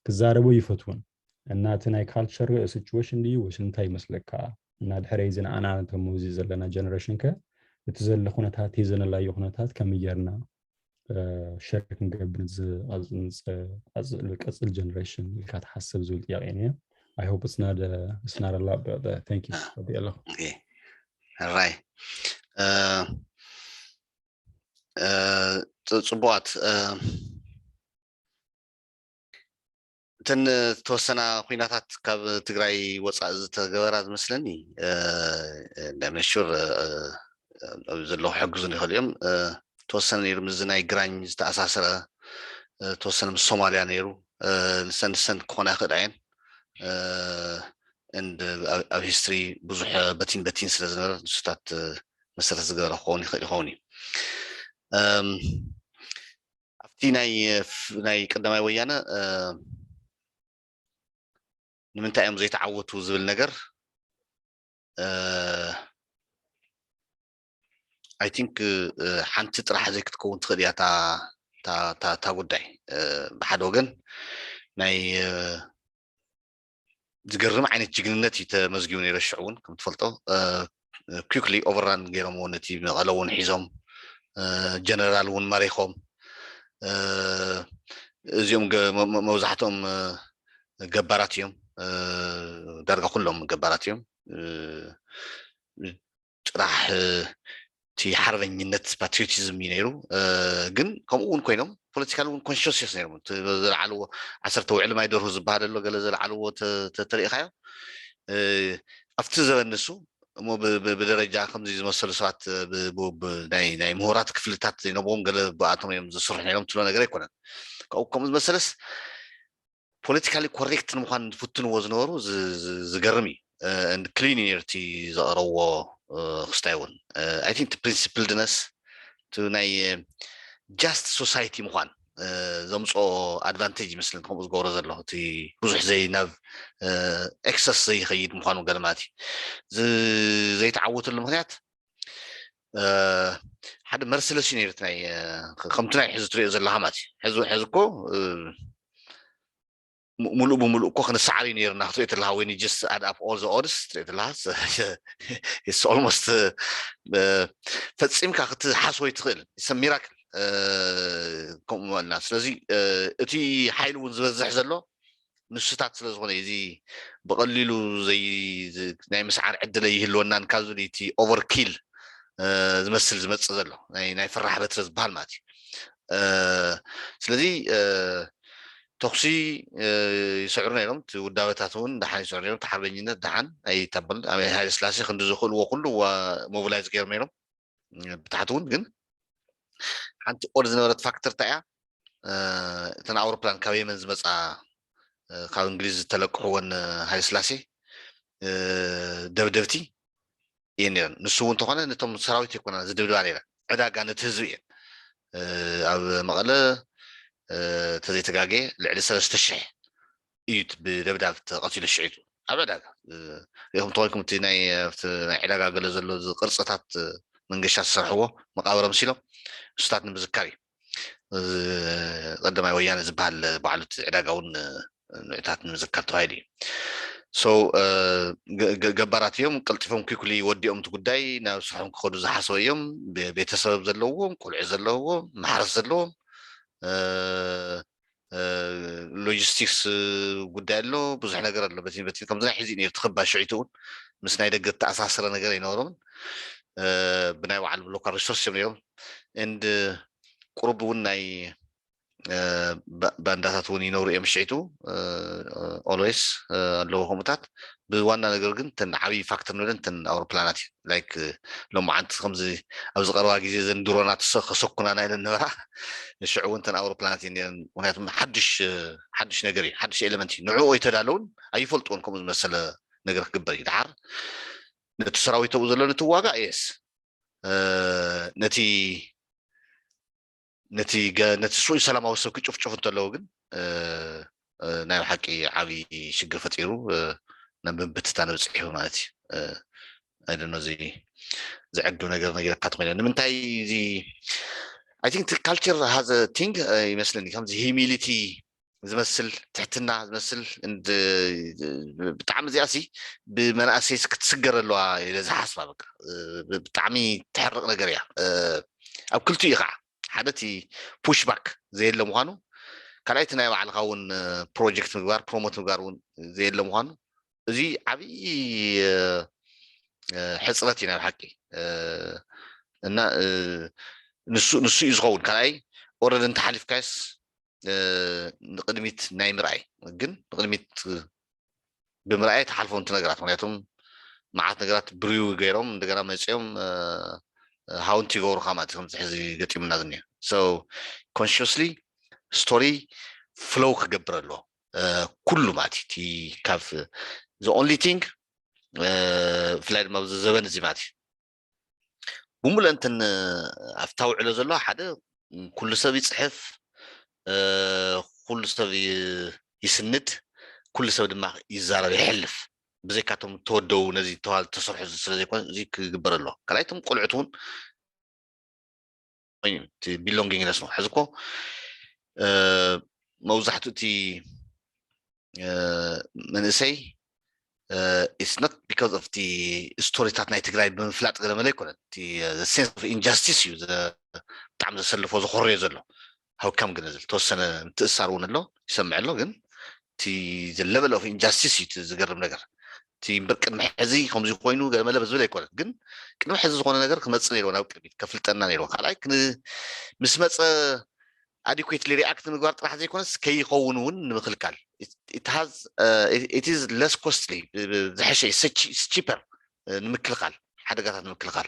ክዛረቡ ይፈትውን እና እቲ ናይ ካልቸር ሲቹዌሽን ድዩ ወይስ እንታይ መስለካ እና ድሕሪ ዝናኣና ቶም እዚ ዘለና ጀነሬሽን ከ እቲ ዘሎ ኩነታት ይዘነላዮ ኩነታት ከመየርና ሸርክ ንገብር ቀጽል ጀነሬሽን ኢልካ ትሓስብ ዝብል ጥያቄ እየ I hope it's not a lot but thank you okay all right ጽቡዓት تن توسنا خيناتات كاب تجراي وصا زتغبرات مسلني دمشور زلو حجزني اليوم توسنا يرمزنا يجراني تاساسره توسنا من الصوماليا نيرو نسن كونا خدعين and our history بزح بتين سلازنا ستات مسرت زغرا خوني أفتي ناي قدماي ويانا نمنت أيام زي تعودت وزبل نجر I think حنت راح زيك تكون تخليها تا قداي بحد وجن ناي تقرم عن الجنة تمزجوني رشعون كم تفلتوا quickly overrun جيرمون تي غلون حزم جنرال ون مريخهم زيوم موزعتهم جباراتيوم درجة كلهم جباراتيوم راح تي حرفين النت patriotism ينيرو جن كم أون كوينهم political consciousness نيرو زلعلو عصر توعي ما يدور زبادة لو قال زلعلو تطريقها أفتزر النسو مو بدرجة خمسة مسألة ساعات ناي مهارات كفلتات نبوم قال بعضهم يوم زصرح نيرهم تلونا قري كنا أو كم مسألة politically correct نمخان فتن وزنورو زجرمي and cleanity زاروا خستاون I think the principledness to ناي just society مخان زمصو advantage مثل كم زغور زلوا تي بزح زي ناف excess زي خيد مخانو قلماتي زي تعوت المخنيات حد مرسلش نيرتناي خمتنا حزو تري زلها ماتي حزوكو ملو كوخن السعري نيرنا خطيت لها وين just add up all the odds تريد لها it's almost فتسيم كاخت حاسوي تخيل يسمي راكل كم الناس لذي اتي حيل ونزبزح زلو نشتات سلازغوني يزي بقللو زي ناي مسعر عدل يهلونا نكازو لي تي اوفر كيل زمسل زمص زلو ناي فرح بترز بحال ماتي سلذي تقصي يسعرنا لهم توداوتاتون دحين يسعرنا لهم تحربيننا دحين أي تبل هاي السلاسي خندو زخول وكله وموبلايز غير منهم بتاعتون جن حنت أوريجينال فاكتور تاع تناور بلان كوي من زمس خال إنجليز تلقحون هاي السلاسي دبدبتي يعني نسون طبعا نتم سراويتي كنا زدبدو علينا عدا كانت تهزوية أو مغلا تزي تجاجي لعل سلسة الشح يت بدبدب قتيل الشعيت أبدا يوم طويكم تناي علاقة جلزلو قرصتات من قشات السرحوة مقابر مسيلو ستاتنا بذكري قدما ويانا زبال بعلت علاقون نعتات مذكرت هايدي جباراتيهم قلت فيهم كيكولي وديهم تقداي ناوسحهم كخدو زحسويهم بيتسبب زلوهم كل عزلوهم محرس زلوهم لوجيستيكس قدالو بزح نقر له بتين كم زي حزين يتخبى شعيتون مسنا يدق تأساسر نقر ينورون بناي وعلى اللوكال ريسورس اليوم and قرب وناي بانداتون ينورو يمشيتو always لو همتات بوانا نقر جن تن عبي فاكتور نورن تن اور بلاناتي like لما عند خمسة أو زقروا جزء زين درونات سقنا نايل النورا الشعوب تن اور بلاناتي يعني ونحن حدش نقري حدش إلمنتي نوعه يتدالون أي فلتون كم مثلا نقر كبري دعار نتسراوي توزلون نتواجع يس نتي سوي سلام أو سوي شوف تلوجن نايم حكي عبي شقر فتيرو نبى بتستانو زحيه مالتي I don't know زي عقدو نقر قطمين من تاي زي I think the culture has a thing يمثلني كم زي humility زمثل تحتنا زمثل and بتعمل زي أسي بمناسيس كتسجر اللي إذا حاسبه بقى بتعمي تحرق نقريا أو كل شيء يقع حدتي push back زي اللي مهانو كلايتنا على غون project مقار promote مقارون زي اللي مهانو زي عبي حصلتنا الحكي إن نسو يزغون كلاي أورد أنت حلف كاس نقدميت ناي مرأي جن نقدميت بمرأي تحالفون تنقرات معناتهم معات نقرات بريو غيرهم دقنا مسيهم هاونتي غور خاماتهم تحزي قتي من نازنيا so consciously story flow كجبر له كله ماتي تي كاف the only thing فلايد ما زبان زي ماتي بمول أنت أفتاو على زلوا حدا كل سبي يصحف كل سبي يسند كل سبي دماغ يزارب يحلف بزي كاتم تودو نزي توال تصرح زي زي كجبر له كلايتم قلعتون وين belonging نسمع حزكو موزحتو تي من سي it's not because of the story that night Tigray بن فلات غير مليكون the sense of injustice you تعمل سلفو زخوري زلو how come جنزل توسنا تأثرون له يسمع له جن the level of injustice يتزقرب نجر تي بركن محزي خمسة كوينو غير ملا بزول يكون جن كنا محزي زخونا نجر خمس نيرو أو كفلتنا نيرو خلاص كنا مسمت adequately react مقارنة راح زي كونس كي يقونون مخلكال it has it is less costly ذا شيء it's cheaper نمكلقال حدا قاعد نمكلقال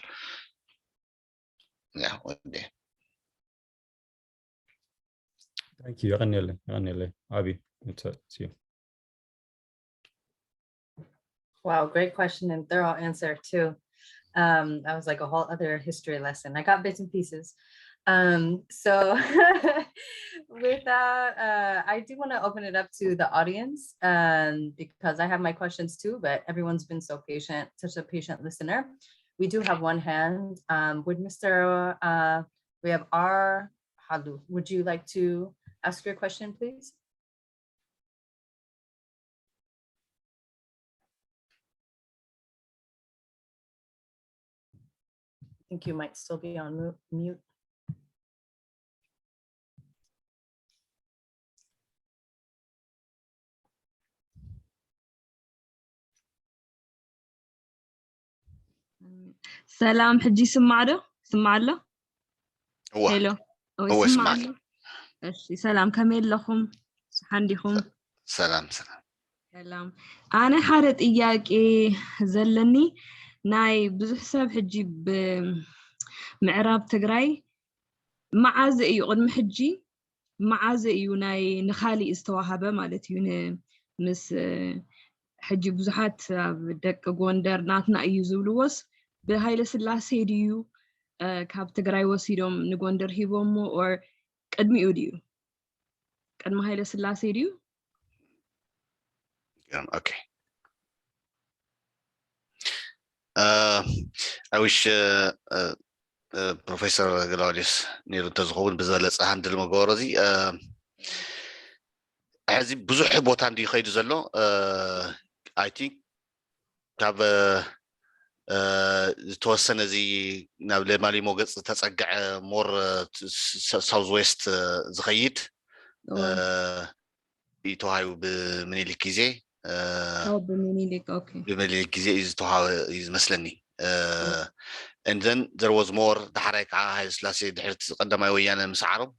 yeah thank you غني لي Abi it's you. Wow, great question and thorough answer too. That was like a whole other history lesson. I got bits and pieces. So with that, I do want to open it up to the audience because I have my questions too, but everyone's been so patient, such a patient listener. We do have one hand. Would we have R. Halu, would you like to ask your question, please? I think you might still be on mute. سلام حجي سمع له هلو هو سمع እሺ سلام كمل لكم حنديكم سلام أنا حارة إياكي زلني ناي بزح سبب حجي بمعراب تجراي معاز إيو قد محجي معاز إيو ناي نخالي استواهبة مالتي يونه مس حجي بزحات بدك غوندر ناتنا إيو زولوس بهاي سلاسي ديو كاب تجراي وسيدهم نغوندر هيبومو or قدمي أوديو قدم هاي سلاسي ديو okay I wish Professor Galaudius نيرو تزغون بزلص عند المغورزي عزي بزح بوتان دي خيد زلو I think كاب توسن زي نابل مالي موغص تصقع مور ساوث ويست زخيد يتوهايو بمنيلك جزي بمنيلك اوكي بمنيلك جزي يز مسلني and then there was more دحرك هاي سلاسي دحرت قدما ويانا مس عرب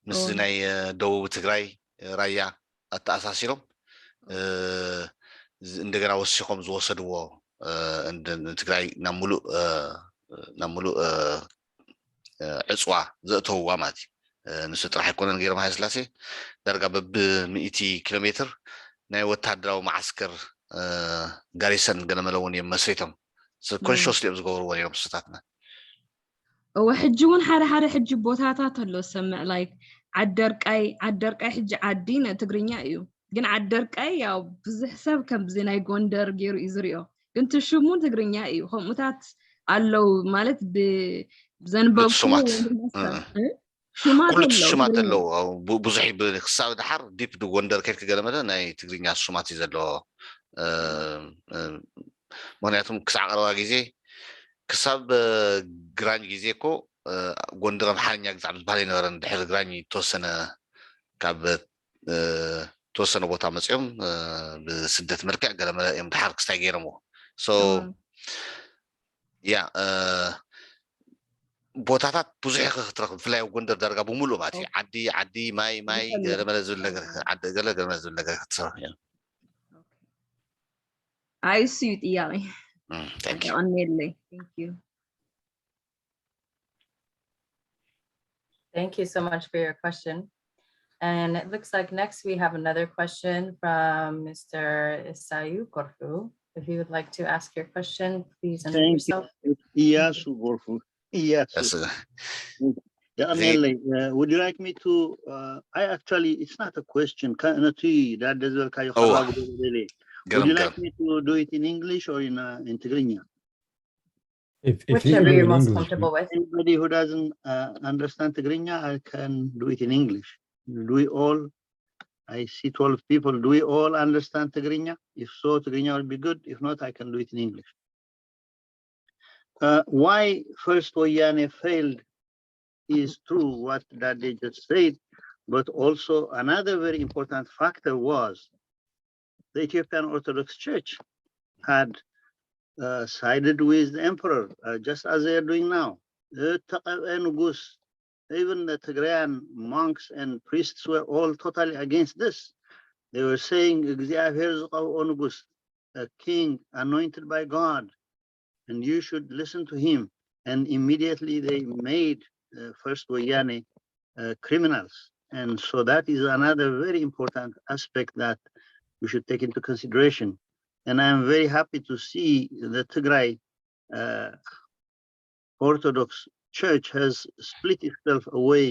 مس ناي دو تግራይ رايا التأساسيرهم እንደገና ወስቆም ዝወሰድዎ ትግራይ ናሙሉ ዕፅዋ ዘእተውዋ ማለት ንሱ ጥራሕ ኣይኮነን ገይሮም ሃይ ስላሴ ዳርጋ በብ100 ኪሎ ሜትር ናይ ወታደራዊ ማዓስከር ጋሪሰን ገለመለውን እዮም መስሪቶም ኮንሽስሊ እዮም ዝገብርዎ ነይሮም ስታትና وحجون حدا حج بوتاتات اللو سمع لايك عدرقاي حج عدين تقرينيا ايو ግን عدرقاي ያው ብዙሕ ሰብ ከም ብዝናይ ጎንደር ገይሩ ይዝሪዮ ግን ትሽሙን ትግርኛ እዩ ከምኡታት ኣለው ማለት ብዘንበብ ሽማት ኣለው ብዙሕ ክሳብ ድሓር ዲፕ ጎንደር ከይድክ ገለመለ ናይ ትግርኛ ሽማት እዩ ዘለዎ ምክንያቱም ክሳዕ ቀረባ ግዜ ክሳብ ግራኝ ግዜ እኮ ጎንደር ኣምሓርኛ ግዛዕ ዝበሃል ይነበረን ድሕሪ ግራኝ ተወሰነ ካብ ተወሰነ ቦታ መፅኦም ብስደት መልክዕ ገለመለ እዮም ድሓር ክስታይ ገይሮምዎ ሶ ያ ቦታታት ብዙሕ ክትረክብ ብፍላይ ኣብ ጎንደር ዳርጋ ብምሉእ ማለት እዩ ዓዲ ማይ ገለመለ ዝብል ነገር ገለመለ ዝብል ነገር ክትሰርሕ እያ እሱ እዩ ጥያቄ ቀኒለይ thank you Thank you so much for your question. And it looks like next we have another question from Mr. Isayu Korfu. If you would like to ask your question, please unmute yourself. Iyasu Korfu. Iyasu. Would you like me to? I actually, it's not a question. Would you like me to do it in English or in Tigrinya? Whichever you're most comfortable with. Anybody who doesn't understand Tigrinya, I can do it in English. Do we all? I see 12 people. Do we all understand Tigrinya? If so, Tigrinya will be good. If not, I can do it in English. Why first Oyane failed is true what Dade just said, but also another very important factor was the Ethiopian Orthodox Church had sided with the emperor, just as they are doing now. Even the Tigrayan monks and priests were all totally against this. They were saying, a king anointed by God, and you should listen to him. And immediately they made first Oyane criminals. And so that is another very important aspect that we should take into consideration. And I'm very happy to see the Tigray Orthodox Church has split itself away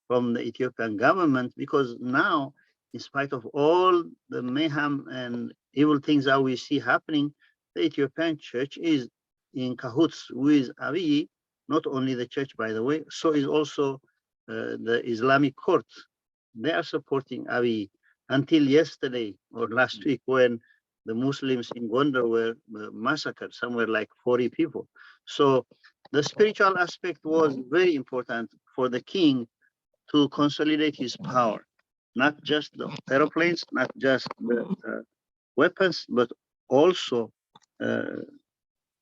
from the Ethiopian government, because now, in spite of all the mayhem and evil things that we see happening, the Ethiopian Church is in cahoots with Abi, not only the church, by the way, so is also the Islamic court. They are supporting Abi until yesterday or last week, when the Muslims in Gondar were massacred, somewhere like 40 people. So the spiritual aspect was very important for the king to consolidate his power, not just the aeroplanes, not just the weapons, but also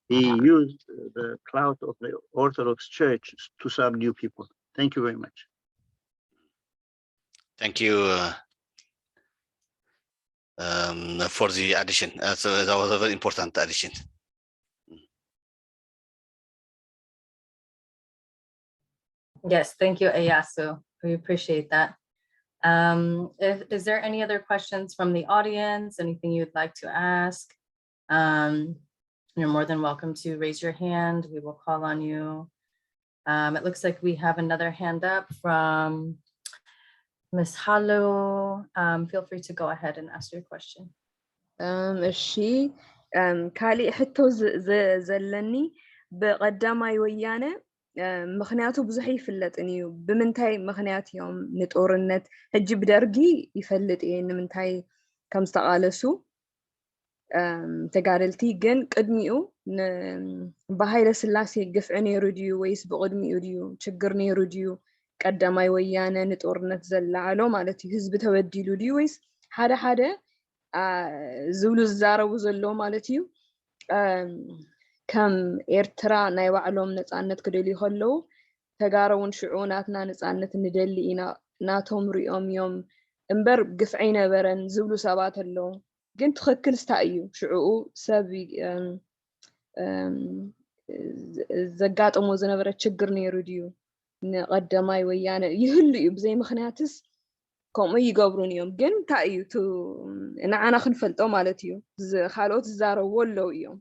he used the clout of the Orthodox Church to subdue people. Thank you very much. Thank you for the addition. That was a very important addition. Yes, thank you, Iyasu. We appreciate that. Is there any other questions from the audience? Anything you'd like to ask? You're more than welcome to raise your hand. We will call on you. It looks like we have another hand up from Ms. Halu. Feel free to go ahead and ask your question. እሺ ካሊእ ሕቶ ዘለኒ ብቀዳማይ ወያነ ምክንያቱ ብዙሕ ይፍለጥን እዩ ብምንታይ ምክንያት እዮም ንጦርነት ሕጂ ብደርጊ ይፈልጥ እየ ንምንታይ ከም ዝተቃለሱ ተጋደልቲ ግን ቅድሚኡ ብሃይለ ስላሴ ግፍዒ ነይሩ ድዩ ወይስ ብቅድሚኡ ድዩ ችግር ነይሩ ድዩ ቀዳማይ ወያነ ንጦርነት ዘላዓሎ ማለት እዩ ህዝቢ ተበዲሉ ድዩ ወይስ ሓደ ሓደ ዝብሉ ዝዛረቡ ዘሎ ማለት እዩ ከም ኤርትራ ናይ ባዕሎም ነፃነት ክደልዩ ከለው ተጋሩ እውን ሽዑ ናትና ነፃነት እንደሊ ኢና ናቶም ሪኦም እዮም እምበር ግፍዒ ነበረን ዝብሉ ሰባት ኣለው ግን ትክክል ስታይ እዩ ሽዑ ሰብ ዘጋጥሞ ዝነበረ ችግር ነይሩ ድዩ ንቀዳማይ ወያነ ይህሉ እዩ ብዘይ ምክንያትስ ከምኡ ይገብሩን እዮም ግን እንታይ እዩ ንዓና ክንፈልጦ ማለት እዩ ካልኦት ዝዛረብዎ ኣለው እዮም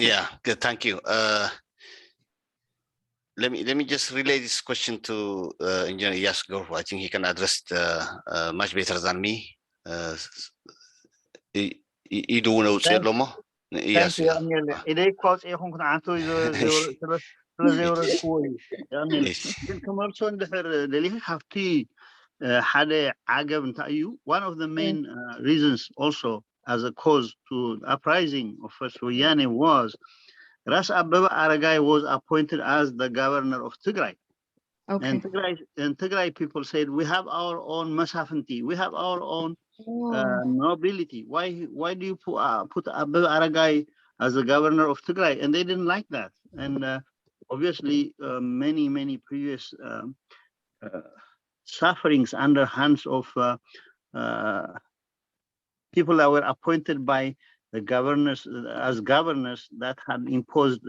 Yeah, good. Thank you. Let me just relay this question to Engineer Yasgo. I think he can address it much better than me. You do know what's your lomo? Yes. إذا كوز يكون عنده ግን ከመርሶ እንድሕር ደሊኻ ካብቲ ሓደ ዓገብ እንታይ እዩ one of the main reasons also as a cause to uprising of First Oyane was Ras Ababa Aragai was appointed as the governor of Tigray. Okay. And Tigray people said, we have our own Masafanti, we have our own nobility. Why do you put Ababa Aragai as the governor of Tigray, and they didn't like that. And obviously, many previous sufferings under hands of people that were appointed by the governors as governors that had imposed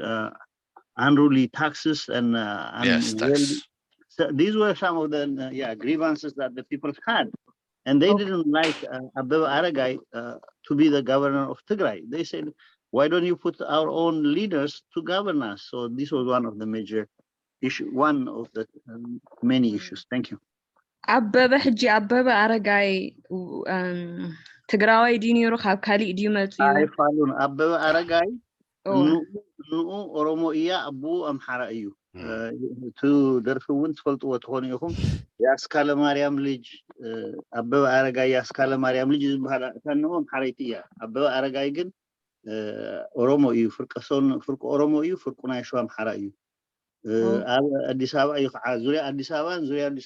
unruly taxes and so these were some of the grievances that the people had, and they didn't like Abi Yemane to be the governor of Tigray. They said, "Why don't you put our own leaders to govern us?" So this was one of the major issue, one of the many issues. Thank you. Abi Yemane Tigray diniru khab kali idiyu matyu. I found Abi Yemane nu Oromo iya Abu Amhara iyu. To therefore tፈልጡ ወትሆኑ ይኹም ያስካለ ማርያም ልጅ አበበ አረጋይ ያስካለ ማርያም ልጅ ዝበሃል ተንሆም ሓረይቲ እያ አበበ አረጋይ ግን ኦሮሞ እዩ ፍርቁ ኦሮሞ እዩ ፍርቁ ናይ ሸዋ አምሓራ እዩ ኣብ አዲስ አበባ እዩ ከዓ ዙርያ አዲስ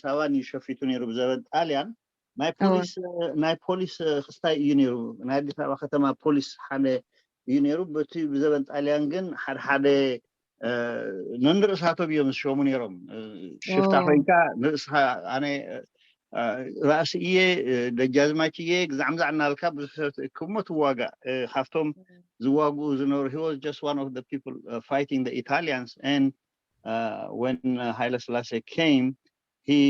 አበባን ይሸፊቱ ነይሩ ብዘበን ጣልያን ናይ ፖሊስ ክስታይ እዩ ነይሩ ናይ አዲስ አበባ ከተማ ፖሊስ ሓደ እዩ ነይሩ በቲ ብዘበን ጣልያን ግን ሓደ ነንርሳቶ ቢዮም ሾሙ ነይሮም ሽፍታ ኮይንካ ንስኻ ኣነ ራእስዬ ደጃዝማችዬ ግዛዕምዛዕ እናልካ ክሞት ዋጋ ካብቶም ዝዋግኡ ዝነበሩ he was just one of the people fighting the Italians, and when Haile Selassie came he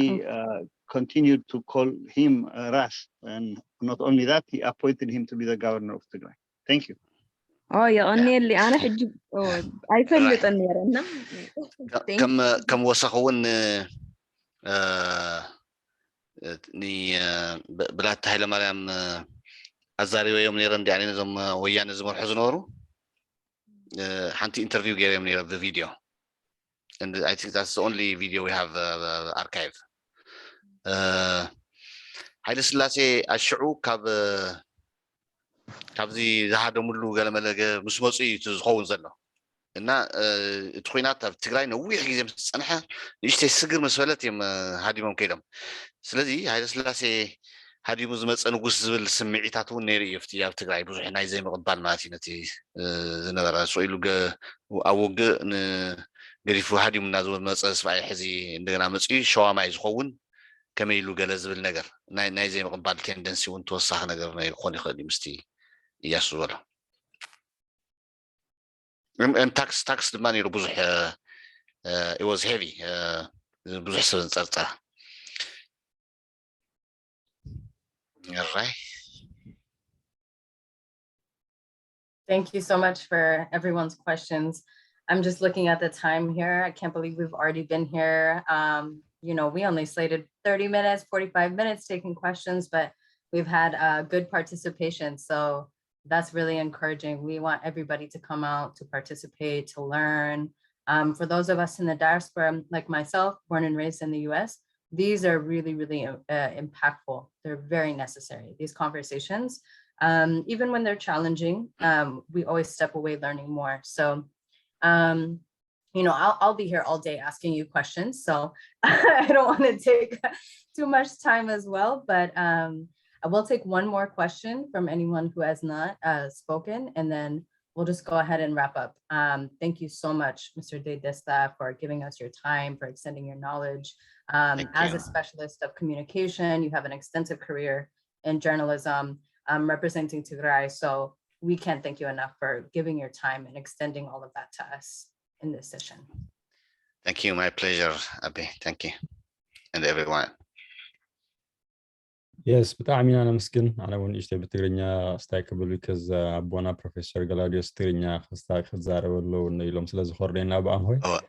continued to call him Ras, and not only that he appointed him to be the governor of Tigray. Thank you. يغني اللي أنا حجي أيفلت النيرنا كم وصخون ني بلاد هايله مريم أزاري ويوم نيرن دي علينا زم ويانا زمر حزنورو حنتي interview جيرم نير the video, and I think that's the only video we have archive. هايله سلاسي الشعوب ካብዚ ዝሓደ ሙሉ ገለመለገ ምስ መፁ እዩ ዝኸውን ዘሎ እና እቲ ኩናት ኣብ ትግራይ ነዊሕ ግዜ ምስ ፀንሐ ንእሽተይ ስግር ምስ በለት እዮም ሃዲሞም ከይዶም ስለዚ ሃይለ ስላሴ ሃዲሙ ዝመፀ ንጉስ ዝብል ስምዒታት እውን ነይሩ እዩ ኣብቲ ኣብ ትግራይ ብዙሕ ናይ ዘይምቕባል ማለት እዩ ነቲ ዝነበረ ስኢሉ ኣብ ውግእ ንገዲፉ ሃዲሙ እናዝመፀ ስብኣይ ሕዚ እንደገና መፅኡ ሸዋማይ ዝኸውን ከመይ ኢሉ ገለ ዝብል ነገር ናይ ዘይምቕባል ቴንደንሲ እውን ተወሳኺ ነገር ክኾን ይኽእል እዩ ምስቲ Yes, well. And tax the money it was heavy. Right. Thank you so much for everyone's questions. I'm just looking at the time here. I can't believe we've already been here. You know, we only slated 30 minutes, 45 minutes taking questions, but we've had good participation. So that's really encouraging. We want everybody to come out to participate, to learn. For those of us in the diaspora, like myself, born and raised in the US, these are really, really impactful. They're very necessary, these conversations. Even when they're challenging, we always step away learning more. So, you know, I'll be here all day asking you questions. So I don't want to take too much time as well, but I will take one more question from anyone who has not spoken, and then we'll just go ahead and wrap up. Thank you so much, Mr. Desta, for giving us your time, for extending your knowledge. As a specialist of communication, you have an extensive career in journalism, representing Tigray. So we can't thank you enough for giving your time and extending all of that to us in this session. Thank you, my pleasure, Abi. Thank you, and everyone. Yes, بتاع مين أنا مسكين أنا ونيشتي بتقرينيا استايكبل because أبونا بروفيسور غلاديوس تقرينيا خستاك خزارة ولا نيلهم سلاز خورينا بعمره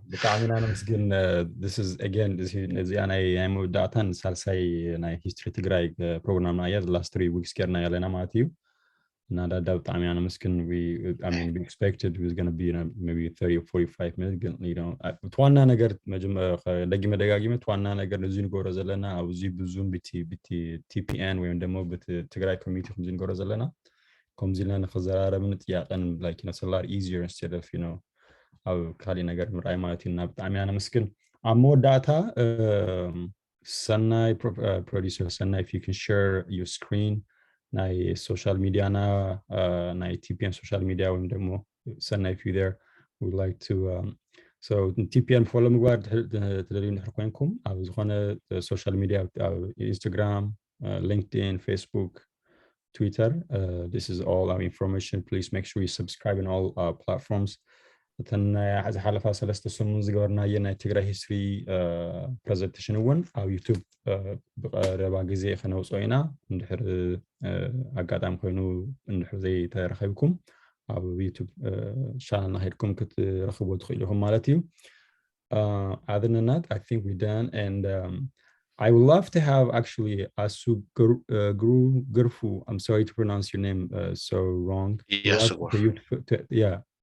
بتاع مين أنا مسكين this is again this is أنا مودعتان سالساي أنا history تقرأي program نايا the last 3 weeks كرنا يلنا ماتيو نادا بتاع مين أنا مسكين we expected it was going to be maybe 30 or 45 minutes you know بتوانا نقدر مجمع دقيمة دقيقة بتوانا نقدر نزين جورز لنا أو زي بزوم بتي TPN ويندمو بتجراي community خمسين جورز لنا كمزين لنا خزارة من تياقن like you know it's a lot easier instead of you know أو كالي نقدر مرأي مالتنا بتاع مين أنا مسكين عمو data سناي producer سناي if you can share your screen ናይ social media ናይ TPN social media ወይም ደግሞ ሰናይ if you there would like to so TPN follow ምግባር ትደልዩ ንድሕር ኮይንኩም ኣብ ዝኾነ social media Instagram, LinkedIn, Facebook, Twitter, this is all our information. Please make sure you subscribe in all platforms. Then as a half as last some زغورنا ينا Tigray history presentation one على YouTube ربع جزء خنوصينا ندحر أقدام كونو ندحر زي ترخيبكم على YouTube channel نهيركم كترخبوا تخيلهم مالتي. Other than that, I think we're done, and I would love to have actually Asu Gurfu. I'm sorry to pronounce your name so wrong. Yes,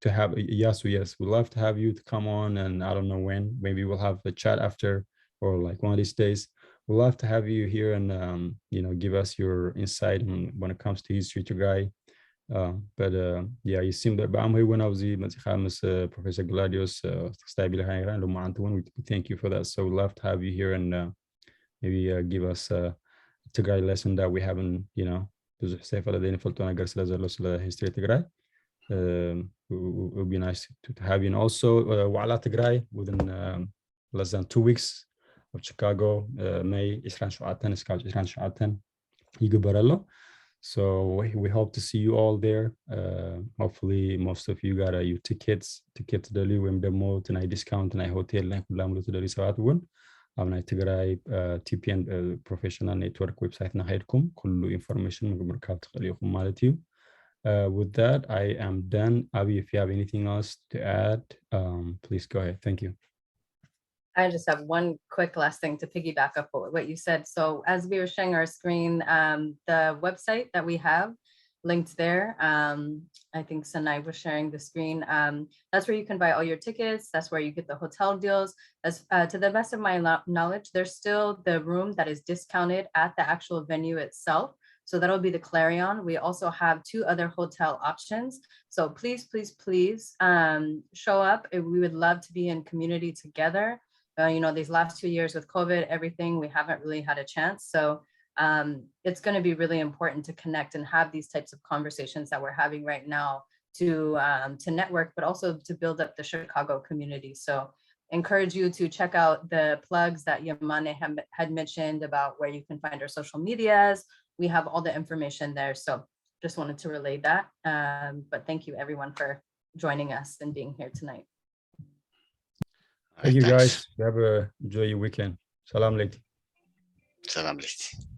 to have Yasu, yes, we'd love to have you to come on, and I don't know when, maybe we'll have a chat after, or like one of these days. We'd love to have you here and give us your insight when it comes to history to Tigray. But yeah, you seem that I'm here when I was Professor Gladius we thank you for that. So we'd love to have you here and maybe give us a Tigray lesson that we haven't, ብዙሕ ሰይፈለደይ ንፈልጦ ነገር ስለ ዘሎ ስለ history Tigray. It would be nice to have you. And also Wa'ala Tigray within less than 2 weeks of Chicago, May 27 ይግበረሎ. So we hope to see you all there. Hopefully most of you got your tickets ደልዩ ወይም ደግሞ ናይ ዲስካውንት ናይ ሆቴል ናይ ኩላም ለተደልዩ ሰባት እውን ኣብ ናይ ትግራይ TPN professional network website ናኸይድኩም ኩሉ ኢንፎርሜሽን ምርካብ ትኽእሉ ኢኹም ማለት እዩ. With that, I am done. Abi, if you have anything else to add, please go ahead. Thank you. I just have one quick last thing to piggyback up on what you said. So as we were sharing our screen, the website that we have linked there, I think Sanai was sharing the screen. That's where you can buy all your tickets. That's where you get the hotel deals. As to the best of my knowledge, there's still the room that is discounted at the actual venue itself. So that'll be the Clarion. We also have 2 other hotel options. So please, please, please show up. We would love to be in community together. These last 2 years with COVID, everything, we haven't really had a chance. So it's going to be really important to connect and have these types of conversations that we're having right now to network, but also to build up the Chicago community. So encourage you to check out the plugs that Yemane had mentioned about where you can find our social medias. We have all the information there. So just wanted to relay that. But thank you everyone for joining us and being here tonight. Thank you guys. Enjoy your weekend. Salam alaikum. Salam alaikum.